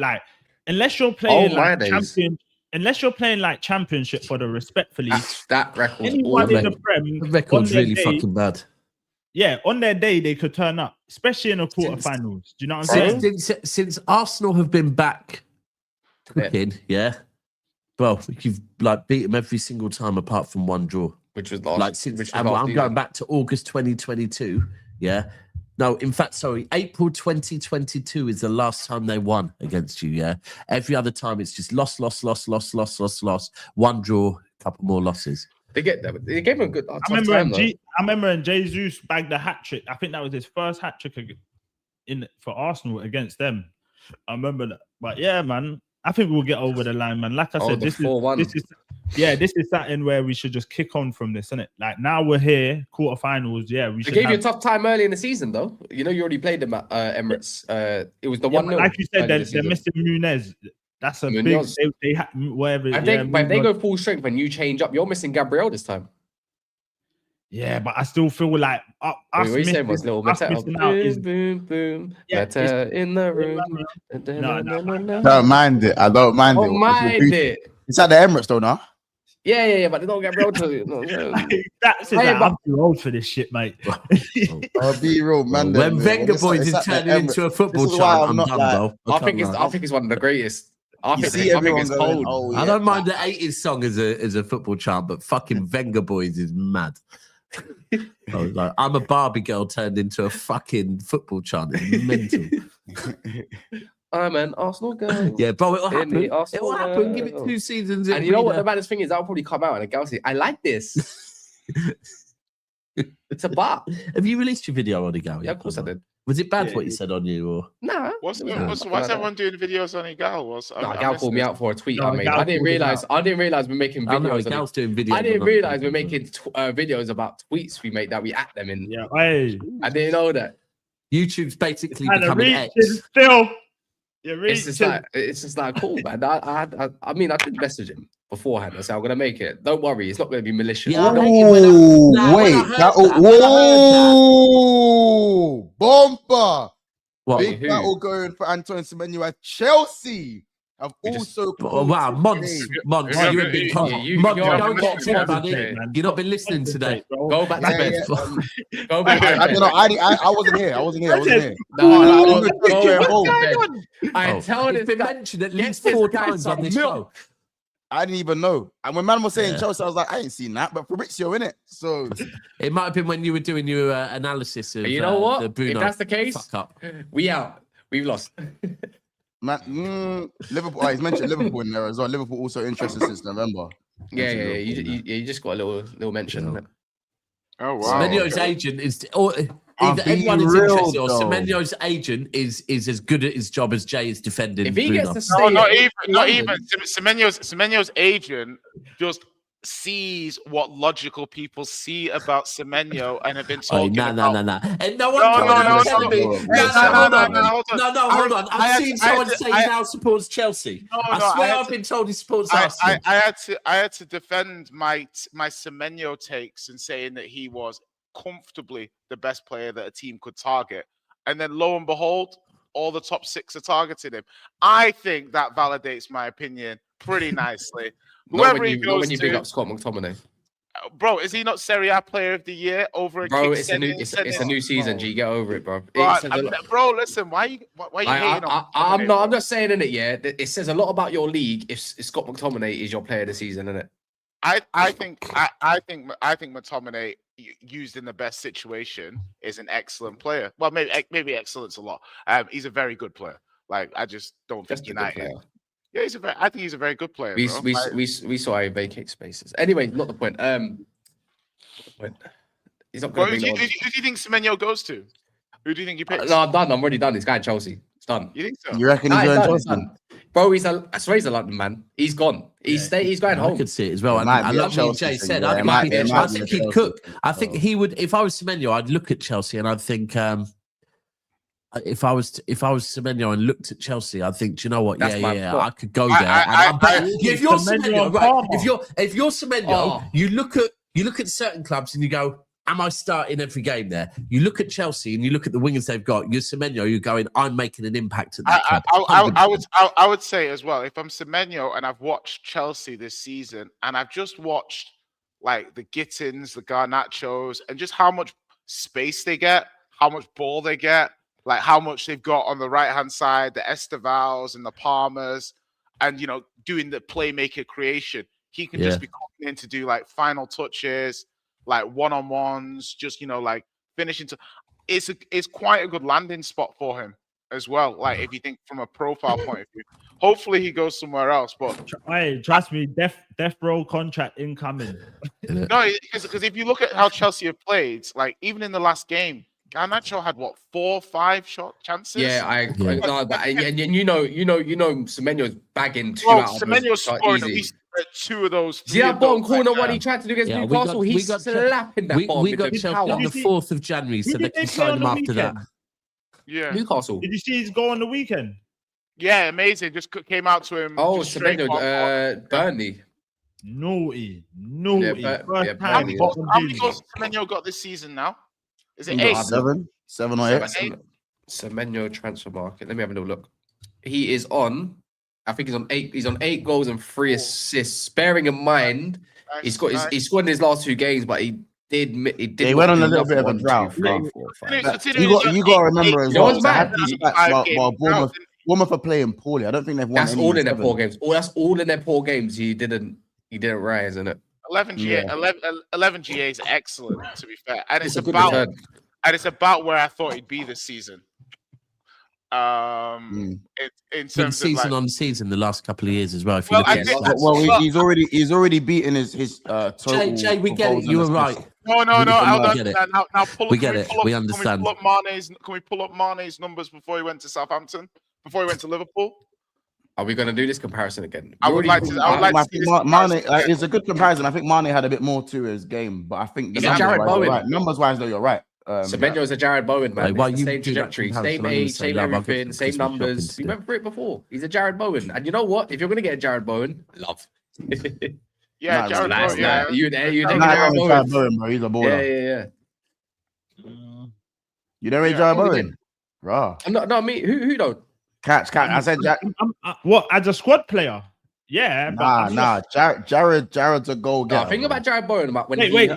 unless you're playing champion. Unless you're playing like championship for the respectfully, that record. Anyone in the Prem, the record's really fucking bad. Yeah, on their day they could turn up, especially in the quarterfinals. Do you know what I'm saying? Since Arsenal have been back cooking, well, you've beat them every single time apart from one draw, which was last. I'm going back to August 2022. Yeah. No, in fact, sorry, April 2022 is the last time they won against you, yeah? Every other time it's just loss. One draw, a couple more losses. They gave him a good I remember when Jesus bagged a hat-trick. I think that was his first hat-trick for Arsenal against them. I remember that. But yeah, man, I think we'll get over the line, man. Like I said, this is something where we should just kick on from this, isn't it? Like now we're here, quarterfinals. Yeah, we should. They gave you a tough time early in the season, though. You know, you already played them at Emirates. It was the 1-0. Like you said, they're missing Munez. That's a Munoz. Big. They whatever. If they go full strength when you change up, you're missing Gabriel this time. Yeah, but I still feel like us missing out is boom, boom. Yeah, in the room. No. Don't mind it. I don't mind it. It's at the Emirates, though, now. Yeah, but they don't get real to That's it. I'm too old for this shit, mate. I'll be real, man. When Wenger Boys is turning into a football chant, I'm done, bro. I think it's one of the greatest. I think it's cold. Oh, yeah, I don't mind the 80s song as a football chant, but fucking Wenger Boys is mad. I'm a Barbie girl turned into a fucking football chant. It's mental. I'm an Arsenal girl. Yeah, bro, it'll happen. It'll happen. Give it 2 seasons. And you know what the baddest thing is? I'll probably come out and a girl say, I like this. It's a bar. Have you released your video on the go? Yeah, of course I did. Was it bad what he said on you? Or Nah. Why is everyone doing videos on Igal? Gal called me out for a tweet I made. I didn't realize we're making videos. Gal's doing videos. I didn't realize we're making videos about tweets we make that we at them in. Yeah, I didn't know that. YouTube's basically and becoming X. Still, it's just like cool, man. I mean, I did message him beforehand. I said I'm gonna make it. Don't worry, it's not gonna be malicious. Whoa, Bomba! What? Big battle going for Antoine Semenyo at Chelsea. I've also wow, Mons, you're a big don't get too funny. You've not been listening today. Go back to bed. Go back. I don't know. I wasn't here. I told it's been mentioned at least 4 times on this show. I didn't even know. And when man was saying Chelsea, I was like, I ain't seen that. But Fabrizio in it, so it might have been when you were doing your analysis of. You know what? The Bruno if that's the case, fuck up. We out. We've lost. Man, Liverpool. He's mentioned Liverpool in there as well. Liverpool also interested since November. Yeah. You just got a little mention on it. Oh wow. Semenyo's agent is. Either anyone is interested or Semenyo's agent is as good at his job as Jay is defending. If he Bruno. gets to stay, not even. Semenyo's agent just sees what logical people see about Semenyo and have been talking about. No. And no one hold on. I've seen someone say he now supports Chelsea. I swear I've been told he supports Arsenal. I had to defend my Semenyo takes and saying that he was comfortably the best player that a team could target, and then lo and behold, all the top 6 are targeting him. I think that validates my opinion pretty nicely. Whoever he goes when you big up Scott McTominay, bro, is he not Serie A Player of the Year over? Bro, it's a new season. G, get over it, bro. Bro, listen, why you hating on? I'm not saying in it. Yeah, it says a lot about your league if Scott McTominay is your player of the season, isn't it? I think McTominay, used in the best situation, is an excellent player. Well, maybe excellent's a lot. He's a very good player. Like, I just don't think United. Yeah, I think he's a very good player. We saw him vacate spaces. Anyway, not the point. He's not going to. Who do you think Semenyo goes to? Who do you think he picks? No, I'm done. I'm already done. He's going Chelsea. It's done. You think so? You reckon he's going Chelsea? Bro, I swear he's a London man. He's gone. He's going home. I could see it as well. I love what Jay said. I think he'd cook. I think he would. If I was Semenyo, I'd look at Chelsea and I'd think. If I was Semenyo and looked at Chelsea, I'd think, do you know what? I could go there. If you're Semenyo, right? If you're Semenyo, you look at certain clubs and you go, am I starting every game there? You look at Chelsea and you look at the wingers they've got. You're Semenyo. You're going, I'm making an impact at that club. I would say as well, if I'm Semenyo and I've watched Chelsea this season and I've just watched like the Gittins, the Garnachos, and just how much space they get, how much ball they get, like how much they've got on the right-hand side, the Estevals and the Palmers, and, doing the playmaker creation. He can just be coming in to do like final touches, like one-on-ones, just, like finishing. It's quite a good landing spot for him as well. Like if you think from a profile point of view, hopefully he goes somewhere else. But hey, trust me, death row contract incoming. No, because if you look at how Chelsea have played, like even in the last game, Garnacho had 4 or 5 shot chances. Yeah, and Semenyo's bagging 2 out of those. Semenyo's scoring at least 2 of those. See that bottom corner one he tried to do against Newcastle? He's slapping that bottom. We got Chelsea on the 4th of January, so they can sign him after that. Yeah, Newcastle. Did you see his goal on the weekend? Yeah, amazing. Just came out to him. Oh, Semenyo, Burnley. Naughty. How many goals Semenyo got this season now? Is it 8? 7 or 8? Semenyo transfer market. Let me have a little look. He is on. I think he's on 8. He's on 8 goals and 3 assists. Bearing in mind, he scored in his last 2 games, but he did. He went on a little bit of a drought. You got to remember as well. Bournemouth are playing poorly. I don't think they've won. That's all in their poor games. That's all in their poor games. He didn't rise, isn't it? 11 GA is excellent, to be fair, and it's about where I thought he'd be this season. In terms season on season, the last couple of years as well. He's already beaten his total. Jay, we get it. You were right. No. We get it. Now pull up. We get it. We understand. Can we pull up Mane's numbers before he went to Southampton? Before he went to Liverpool? Are we going to do this comparison again? I would like to see this Mane, it's a good comparison. I think Mane had a bit more to his game, but I think numbers wise, though, you're right. Semenyo is a Jared Bowen, man. Like, the same trajectory, same age, same everything, same numbers. We went through it before. He's a Jared Bowen. And you know what? If you're going to get a Jared Bowen, love. Yeah, Jared Bowen. Yeah. You Jared Bowen, bro. He's a baller. Yeah. You don't rate Jared Bowen? Raw. No, me. Who don't? Catch. I said Jack. What, as a squad player? Yeah. Nah. Jared's a goal getter. Think about Jared Bowen. About when wait.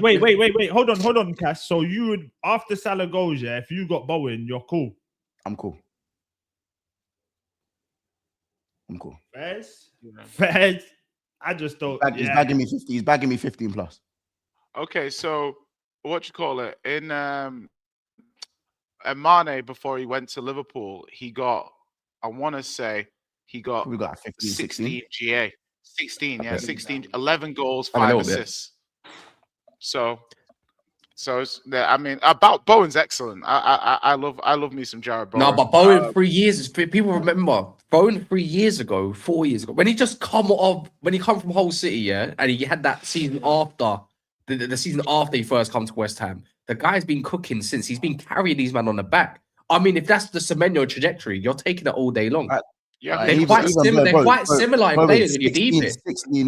Hold on, Cass. So you would, after Salah goes, if you got Bowen, you're cool. I'm cool. Fairs. I just don't. He's bagging me 50. He's bagging me 15 plus. Okay, so what you call it in Mane before he went to Liverpool, he got. I want to say we got 15, 16 GA. 16, yeah, 16, 11 goals, 5 assists. So it's, I mean, about Bowen's excellent. I love me some Jared Bowen. No, but Bowen 3 years. People remember Bowen 3 years ago, 4 years ago, when he just come from Hull City, and he had that season after the season after he first come to West Ham. The guy's been cooking since. He's been carrying these men on the back. I mean, if that's the Semenyo trajectory, you're taking it all day long. They're quite similar in players when you deep it.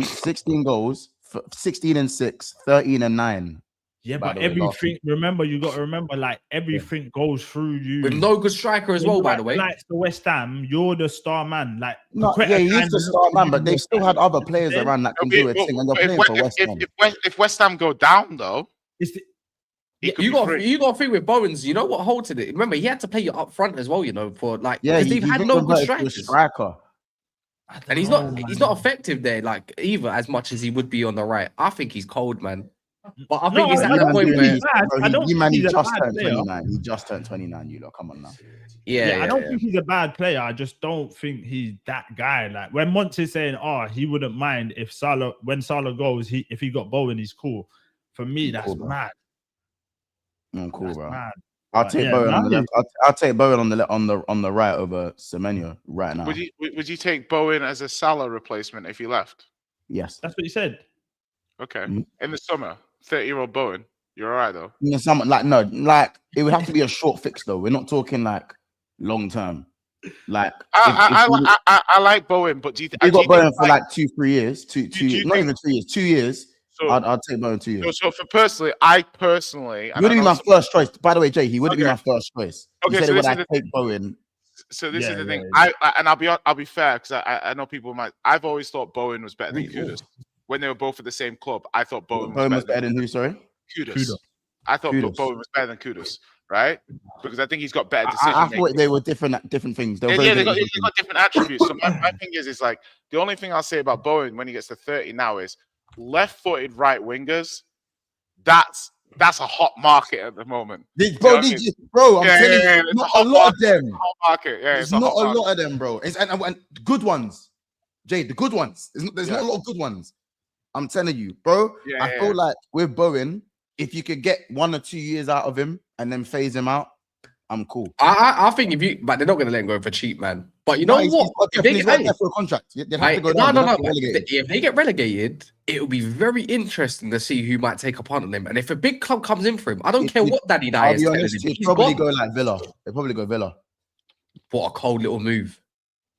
16 goals, 16 and 6, 13 and 9. Yeah, but everything, remember, you got to remember, like, everything goes through you. With no good striker as well, by the way. Like the West Ham, you're the star man. Like, he is the star man, but they've still had other players around that can do a thing, and they're playing for West Ham. If West Ham go down, though, you got to think with Bowens. You know what halted it? Remember, he had to play you up front as well. You know, for like because they've had no good strikers. And he's not effective there, like either as much as he would be on the right. I think he's cold, man. But I think he's at that point where he just turned 29. He just turned 29. You lot, come on now. I don't think he's a bad player. I just don't think he's that guy. Like when Monts is saying, he wouldn't mind if when Salah goes, if he got Bowen, he's cool. For me, that's mad. I'm cool, bro. Mad. I'll take Bowen on the left. I'll take Bowen on the right over Semenyo right now. Would you take Bowen as a Salah replacement if he left? Yes, that's what he said. Okay, in the summer, 30-year-old Bowen, you're all right though. In the summer, like it would have to be a short fix though. We're not talking like long term. Like I like Bowen, but do you think you got Bowen for like 2-3 years? Not even 3 years. 2 years. So, I'd take Bowen 2 years. So I personally, he wouldn't be my first choice. By the way, Jay, he wouldn't be my first choice. Okay, so would I take Bowen? So this is the thing. I'll be fair because I know people might. I've always thought Bowen was better than Kudus. When they were both at the same club, I thought Bowen was better than who? Sorry, Kudus. I thought Bowen was better than Kudus, right? Because I think he's got better decision. I thought they were different things. They got different attributes. So my thing is like the only thing I'll say about Bowen when he gets to 30 now is left-footed right wingers. That's a hot market at the moment. Bro, I'm telling you, not a lot of them. Hot market, it's not a lot of them, bro. It's and good ones, Jay. The good ones. There's not a lot of good ones. I'm telling you, bro. I feel like with Bowen, if you could get 1 or 2 years out of him and then phase him out, I'm cool. I think but they're not going to let him go for cheap, man. But you know what? If they get for a contract, if they get relegated, it will be very interesting to see who might take a punt on him. And if a big club comes in for him, I don't care what Daddy Dye is telling him. He'll probably go like Villa. They'll probably go Villa. What a cold little move.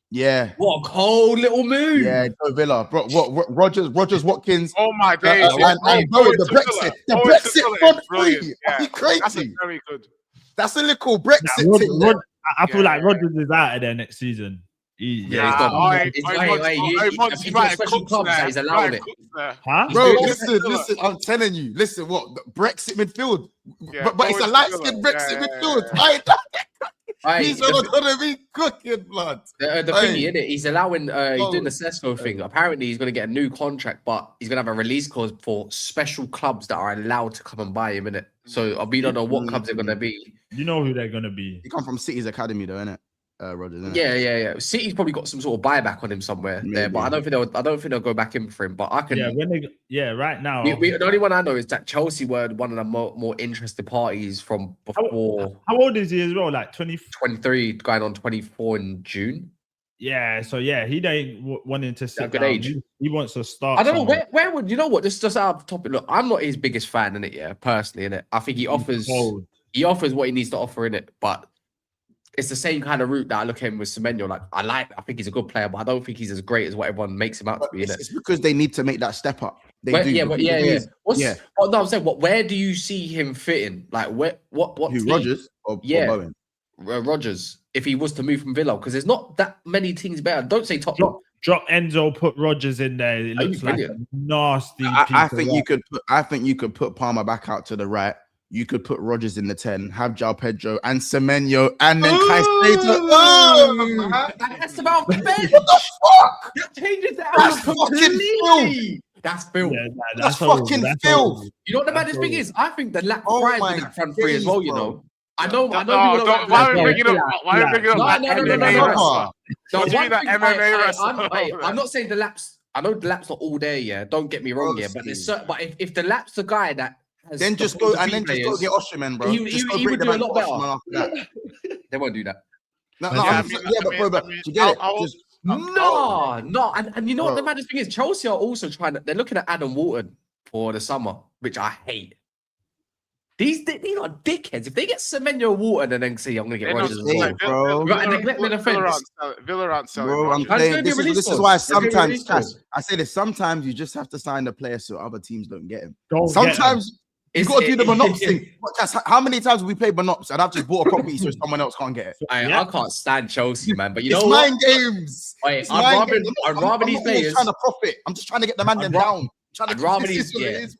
Yeah. What a cold little move. Yeah, go Villa. Bro, what Rogers, Watkins. Oh my days. The Brexit front three. Are you crazy? That's very good. That's a little Brexit thing. I feel like Rodgers is out of there next season. He's allowing it. Bro, listen. I'm telling you. Listen, what Brexit midfield? But it's a light-skinned Brexit midfield. He's not gonna be cooking blood. The thing, isn't it? He's allowing. He's doing the Cesco thing. Apparently, he's gonna get a new contract, but he's gonna have a release clause for special clubs that are allowed to come and buy him. Innit? So we don't know what clubs they're gonna be. You know who they're gonna be. He come from City's academy, though, innit? Rodgers. Isn't Yeah, it? yeah. City's probably got some sort of buyback on him somewhere there, but I don't think they'll go back in for him. But I can. Yeah, right now. The only one I know is that Chelsea were one of the more interested parties from before. How old is he as well? Like 23, going on 24 in June. Yeah, so yeah, he ain't wanting to sit good down. age. He wants to start. I don't know where would you know what? This is just out of the topic. Look, I'm not his biggest fan in it, yeah, personally, in it. I think he offers what he needs to offer in it, but it's the same kind of route that I look at him with Semenyo. Like I think he's a good player, but I don't think he's as great as what everyone makes him out to be. It's because they need to make that step up. Yeah. I'm saying, where do you see him fitting? Like what? Who, Rodgers or Bowen? Rodgers, if he was to move from Villa, because there's not that many teams better. Don't say top. Drop Enzo, put Rodgers in there. It looks like a nasty. I think you could put Palmer back out to the right. You could put Rodgers in the 10, have João Pedro and Semenyo, and then That's about the bench. What the fuck? That changes the outcome completely. That's filth. Yeah, that's fucking filth. You know what the maddest thing is? I think the lap thrives in that front three as well, you know. I know. Why are we bringing up? I'm not saying the laps. I know the laps are all there. Yeah, don't get me wrong. Yeah, but if the laps a guy that has then just go and then just go get Osterman, bro. He would do a lot better. They won't do that. But to get it. No, and you know what the maddest thing is? Chelsea are also they're looking at Adam Wharton for the summer, which I hate. These are dickheads. If they get Semenyo, Wharton, and then say I'm going to get Rodgers as well, bro. And neglect the defense. Villa aren't selling. Bro, I'm saying this is why sometimes I say this. Sometimes you just have to sign the player so other teams don't get him. Sometimes you got to do the Monops thing. How many times have we played Monops and I've just bought a property so someone else can't get it? I can't stand Chelsea, man. But you know what? Mind games. I'd rather these players trying to profit. I'm just trying to get the man down. I'd rather these players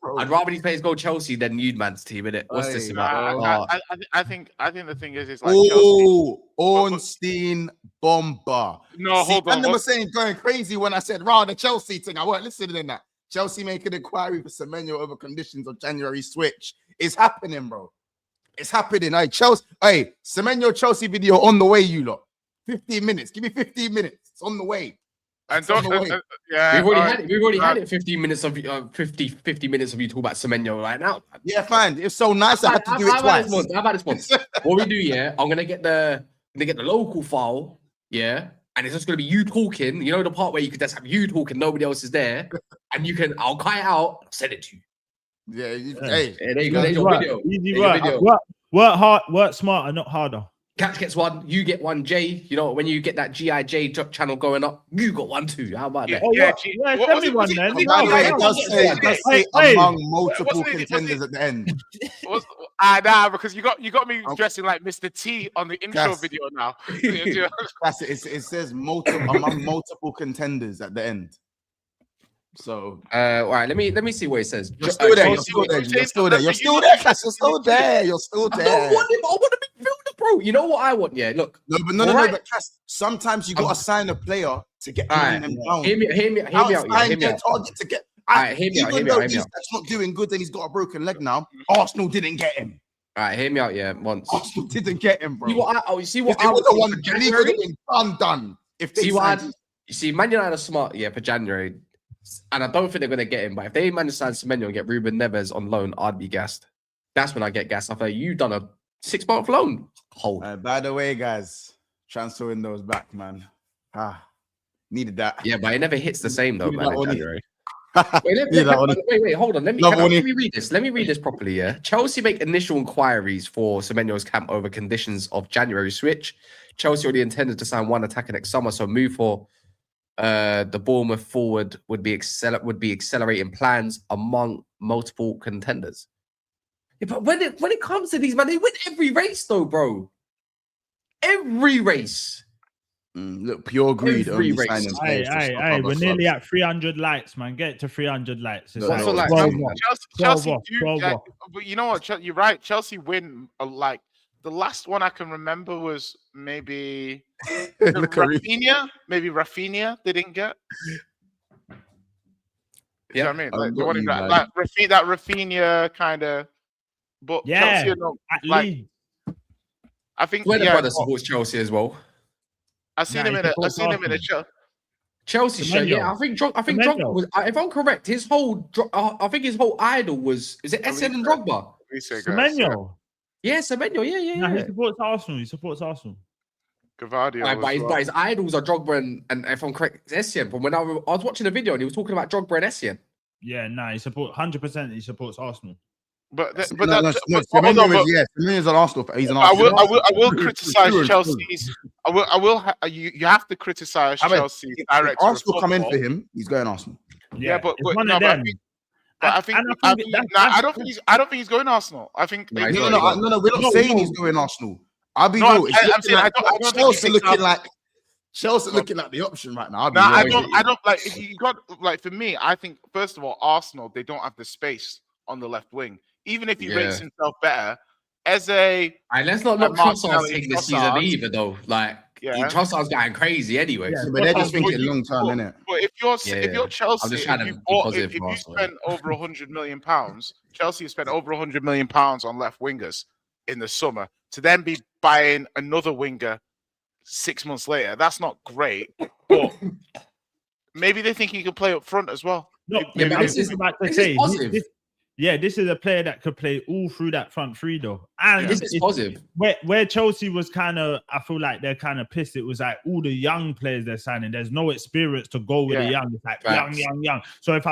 go Chelsea than Newman's team, innit? What's this about? I think the thing is like Ornstein Bomba. No, hold on. I was saying going crazy when I said the Chelsea thing. I weren't listening in that. Chelsea make an inquiry for Semenyo over conditions of January switch. It's happening, bro. It's happening. Semenyo Chelsea video on the way, you lot. 15 minutes. Give me 15 minutes. It's on the way. And we've already had it. 15 minutes of 50 minutes of you talk about Semenyo right now. Yeah, fine. It's so nice. I had to do it twice. How about this one? What we do, yeah? I'm gonna get the local file, yeah, and it's just gonna be you talking. You know the part where you could just have you talking, nobody else is there, and I'll cut it out, I'll send it to you. Yeah, there you go. There's your video. Easy work. Work hard, work smarter, not harder. Catch gets one, you get one. Jay, you know when you get that GIJ channel going up, you got one too. How about that? Send me one then. It does say among multiple contenders at the end. Because you got me dressing like Mr. T on the intro video now. That's it. It says among multiple contenders at the end. So, all right, let me see what it says. You're still there. You're still there. You're still there. I want to be filmed, bro. You know what I want? Yeah, look. No. But sometimes you got to sign a player to get them down. Hear me out. Target to get. Even though he's not doing good and he's got a broken leg now, Arsenal didn't get him. All right, hear me out. Yeah, once Arsenal didn't get him, bro. See what I would have won. The league would have been done. If they you see, Man United are smart. Yeah, for January. And I don't think they're going to get him. But if they manage to sign Semenyo and get Ruben Neves on loan, I'd be gassed. That's when I get gassed. I thought you've done a 6-month loan. By the way, guys, transfer window's back, man. Needed that. Yeah, but it never hits the same though, man. In January. Wait, hold on. Let me read this. Let me read this properly. Yeah, Chelsea make initial inquiries for Semenyo's camp over conditions of January switch. Chelsea already intended to sign one attacker next summer, so move for the Bournemouth forward would be accelerating plans among multiple contenders. Yeah, but when it comes to these, man, they win every race though, bro. Every race. Look, pure greed. Every race. Hey, we're nearly at 300 likes, man. Get to 300 likes. Chelsea but you know what? You're right. Chelsea win like the last one I can remember was maybe Rafinha. Maybe Rafinha they didn't get. You know what I mean? Like, the one that Rafinha kind of. But yeah, Chelsea, I think Brother supports Chelsea as well. I seen him in a Chelsea shirt. Yeah, I think Drogba was. If I'm correct, his whole. I think his whole idol was. Is it Essien and Drogba? Semenyo. Yeah, Semenyo. Yeah. No, he supports Arsenal. Gavardio. But his idols are Drogba and if I'm correct, it's Essien. From when I was watching a video and he was talking about Drogba and Essien. Yeah, he supports 100%. He supports Arsenal. Semenyo's an Arsenal. He's an Arsenal. I will criticize Chelsea's. You have to criticize Chelsea's director. Arsenal come in for him. He's going Arsenal. Yeah, but I don't think he's going Arsenal. I think no. We're not saying he's going Arsenal. I'll be real. Chelsea looking like the option right now. I don't like. If you got like for me, I think first of all, Arsenal they don't have the space on the left wing. Even if he rates himself better, let's not look Trossard's take this season either, though. Like, Trossard's going crazy anyway. Yeah, but they're just thinking long term, innit? But if you're Chelsea, if you spent over £100 million, Chelsea spent over £100 million on left wingers in the summer to then be buying another winger 6 months later. That's not great, but maybe they think he can play up front as well. No, this is positive. This is a player that could play all through that front three, though. And this is positive. Where Chelsea was kind of, I feel like they're kind of pissed. It was like all the young players they're signing. There's no experience to go with the young. It's like young. So if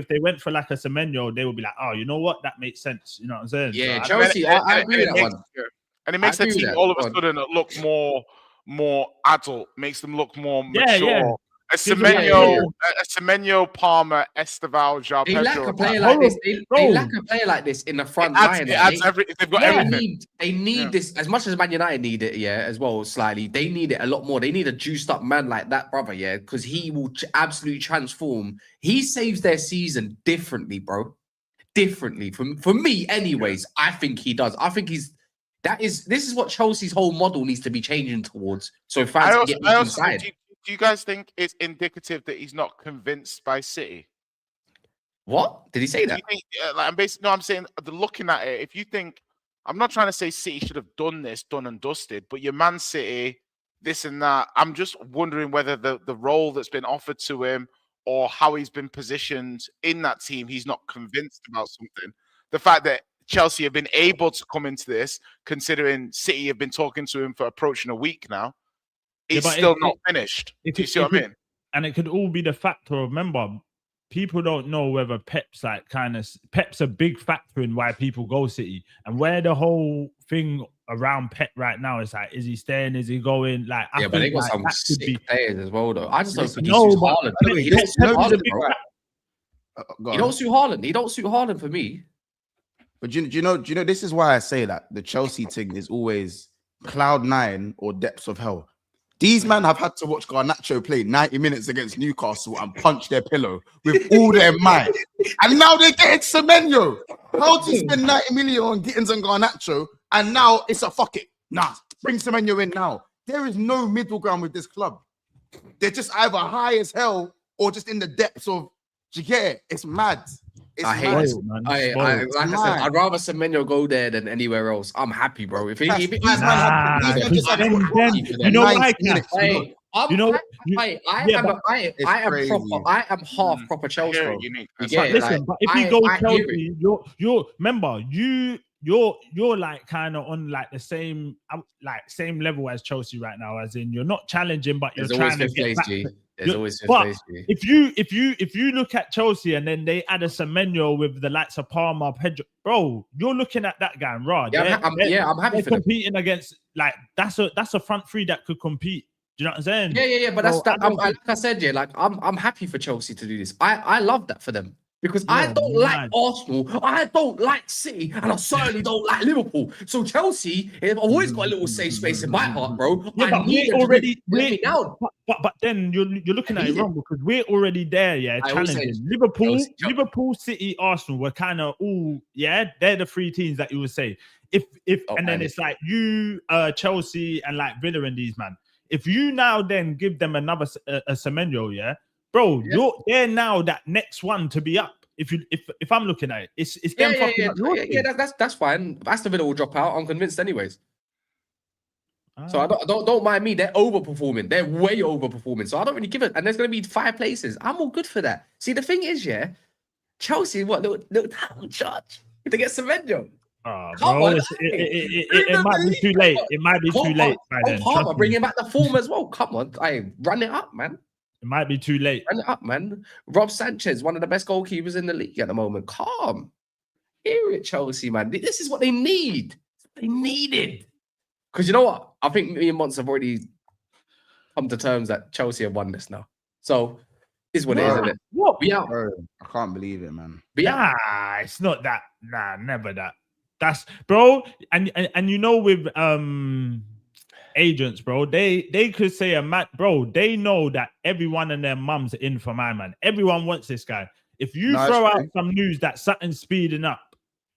they went for like a Semenyo, they would be like, oh, you know what? That makes sense. You know what I'm saying? Yeah, so Chelsea, I agree with that one. And it makes the team all of a sudden look more adult. Makes them look more mature. Yeah. A Semenyo, Palmer, Esteval, João Pedro. They lack a player like this. They lack a player like this in the front line. They've got everything. They need this as much as Man United need it, as well, slightly. They need it a lot more. They need a juiced up man like that, brother, because he will absolutely transform. He saves their season differently, bro. Differently. For me, anyways, I think he does. I think this is what Chelsea's whole model needs to be changing towards. So fans can get inside. Do you guys think it's indicative that he's not convinced by City? What? Did he say that? I'm saying looking at it, if you think, I'm not trying to say City should have done this, done and dusted, but your Man City, this and that, I'm just wondering whether the role that's been offered to him or how he's been positioned in that team, he's not convinced about something. The fact that Chelsea have been able to come into this, considering City have been talking to him for approaching a week now, it's still not finished. Do you see what I mean? And it could all be the factor of, remember, people don't know whether Pep's a big factor in why people go City. And where the whole thing around Pep right now is like, is he staying? Is he going? Like, but they got some sick players as well, though. I just don't think he suits Haaland. He don't suit Haaland, bro. He don't suit Haaland. He don't suit Haaland for me. But do you know? This is why I say that the Chelsea thing is always cloud nine or depths of hell. These men have had to watch Garnacho play 90 minutes against Newcastle and punch their pillow with all their might. And now they're getting Semenyo. How do you spend 90 million on Gittins and Garnacho? And now it's a fuck it. Nah, bring Semenyo in now. There is no middle ground with this club. They're just either high as hell or just in the depths of, it's mad. I hate it, man. Like I said, I'd rather Semenyo go there than anywhere else. I'm happy, bro. If you know why? I am half proper Chelsea. Bro. But listen, but if you go Chelsea, you're remember you're like kind of on like the same level as Chelsea right now, as in you're not challenging, but you're trying to get back. There's always but if you look at Chelsea and then they add a Semenyo with the likes of Palmer, Pedro, bro, you're looking at that guy, right? I'm happy for competing against like that's a front three that could compete. Do you know what I'm saying? Yeah. But like I said, I'm happy for Chelsea to do this. I love that for them. Because I don't like Arsenal, I don't like City, and I certainly don't like Liverpool. So Chelsea, I've always got a little safe space in my heart, bro. Yeah, but but then you're looking at it wrong because we're already there, challenging. Liverpool, City, Arsenal were kind of all, they're the three teams that you would say. Then it's like you, Chelsea, and like Villa and these, man. If you now then give them another a Semenyo, bro, they're now that next one to be up. If I'm looking at it, it's them. That's fine. Aston Villa will drop out. I'm convinced, anyways. So I don't mind me. They're overperforming. They're way overperforming. So I don't really give it. And there's going to be 5 places. I'm all good for that. See, the thing is, yeah, Chelsea, little title charge to get Semenyo. Bro, it might be too late. It might be too late by then. Palmer, bringing back the form as well. Come on, run it up, man. It might be too late. Run it up, man. Rob Sanchez, one of the best goalkeepers in the league at the moment. Calm. Hear it, Chelsea, man. This is what they need. They needed. Because you know what? I think me and Mons have already come to terms that Chelsea have won this now. So, is what it is, isn't it? What? Be out. Bro, I can't believe it, man. It's not that. Nah, never that. That's bro. And you know, with agents, bro, they could say bro, they know that everyone and their mums are in for my man. Everyone wants this guy. If you throw out some news that something's speeding up,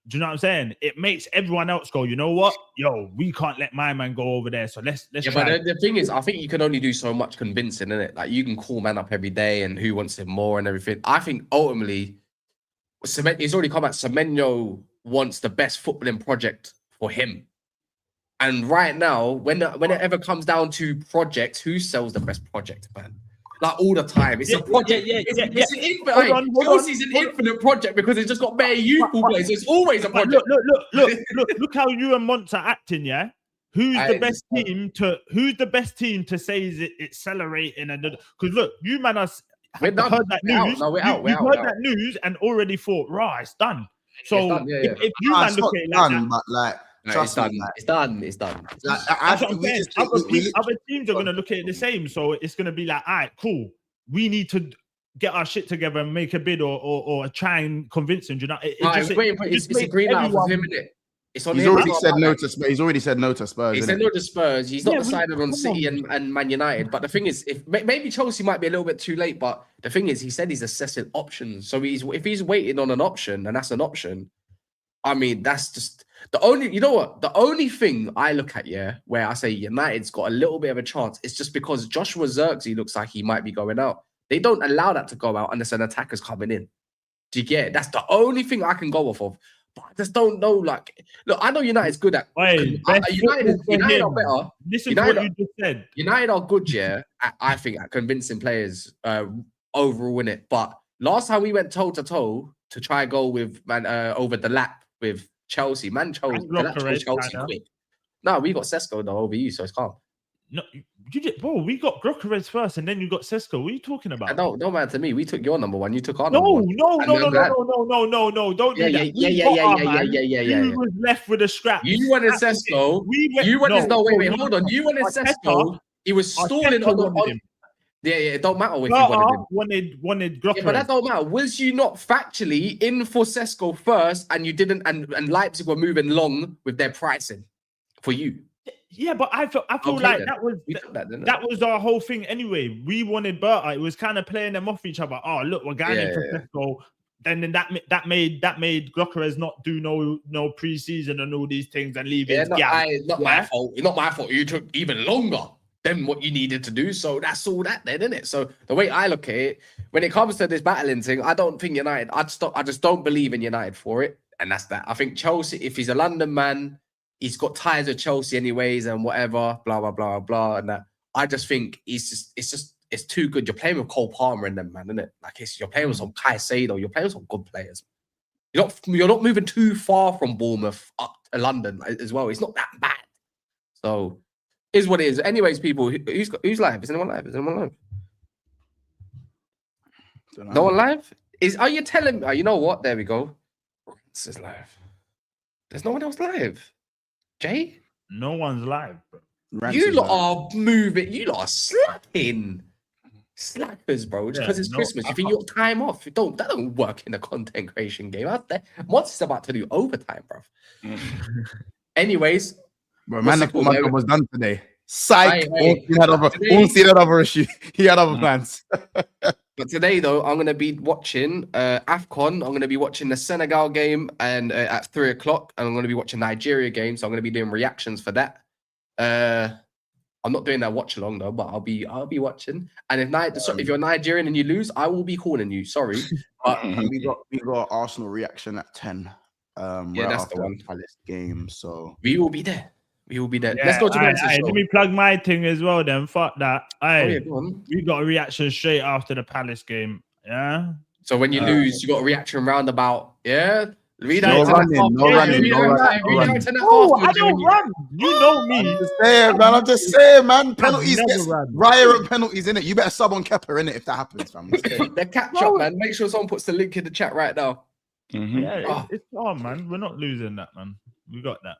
do you know what I'm saying? It makes everyone else go, you know what? Yo, we can't let my man go over there. So let's try. But the thing is, I think you can only do so much convincing, innit? Like you can call man up every day and who wants him more and everything. I think ultimately, it's already come out. Semenyo wants the best footballing project for him. And right now, when it ever comes down to projects, who sells the best project, man? Like all the time, it's a project. It's an infinite. Chelsea's an infinite project because it's just got bare youthful players. So it's always a project. Look how you and Mons are acting. Yeah, who's the best team to say is it accelerating? And because look, you man heard that news. We're out. Heard that news and already thought, right, it's done. So if you man look at it like that, but like. No, it's done. It's done. Like, other teams are going to look at it the same. So it's going to be like, all right, cool. We need to get our shit together and make a bid or try and convince him. Do you know? It's a green light for him, isn't it? It's on he's him. already said no to Spurs. He's already said no to Spurs. He said no to Spurs. He's not decided on City and Man United. But the thing is, if maybe Chelsea might be a little bit too late. But the thing is, he said he's assessing options. So if he's waiting on an option, and that's an option, I mean, that's just the only. You know what? The only thing I look at, where I say United's got a little bit of a chance, it's just because Joshua Zirkzee looks like he might be going out. They don't allow that to go out unless an attacker's coming in. Do you get it? That's the only thing I can go off of. But I just don't know. Like, look, I know United's good at. United are better. Listen to what you just said. United are good, I think at convincing players overall in it. But last time we went toe to toe to try and go with over the lap with Chelsea, chose Chelsea quick. No, we got Sesko though over you, so it's calm. No, you did, bro. We got Gyökeres first, and then you got Sesko. What are you talking about? Don't matter to me. We took your number one. You took our number one. No. Don't do that. You was left with a scrap. You wanted Sesko. Wait. Hold on. You wanted Sesko. He was stalling on. Yeah. It don't matter if you wanted Gyökeres. Yeah, but that don't matter. Was you not factually in for Sesko first, and you didn't, and Leipzig were moving long with their pricing for you? Yeah, but I feel like that was our whole thing anyway. We wanted Berta. It was kind of playing them off each other. Oh, look, we're going in for Sesko. Then that made Gyökeres not do no preseason and all these things and leave it. Not my fault. Not my fault. You took even longer than what you needed to do. So that's all that then, isn't it? So the way I look at it, when it comes to this battling thing, I don't think United. I just don't believe in United for it, and that's that. I think Chelsea, if he's a London man, he's got ties with Chelsea anyways, and whatever, blah blah blah blah, and that. I just think it's too good. You're playing with Cole Palmer and them, man, isn't it? Like you're playing with some Caicedo. You're playing with some good players. You're not moving too far from Bournemouth up to London as well. It's not that bad. So, is what it is. Anyways, people, who's live? Is anyone live? No one live? Are you telling me? You know what? There we go. This is live. There's no one else live. Jay? No one's live. You lot are moving. You lot are slacking. Slackers, bro. Just because it's Christmas. You think you got time off. That don't work in a content creation game out there. What's about to do overtime, bro? Anyways. Bro, man, my job was done today. Psych. He had other issue. He had other plans. But today, though, I'm going to be watching AFCON. I'm going to be watching the Senegal game and at 3:00. And I'm going to be watching Nigeria game. So I'm going to be doing reactions for that. I'm not doing that watch along though, but I'll be watching. And if you're Nigerian and you lose, I will be calling you. Sorry, but we got Arsenal reaction at 10. That's the one. Palace game, so we will be there. He will be there. Yeah, Let's go to the let me plug my thing as well then. Fuck that. Go on. We got a reaction straight after the Palace game. Yeah. So when you lose, you got a reaction roundabout. Yeah. No running. Oh, I don't run. You know me. I'm just saying, man. Penalties. Raya and penalties in it. You better sub on Kepa in it if that happens, fam. The catch up, man. Make sure someone puts the link in the chat right now. Yeah, it's on, man. We're not losing that, man. We got that.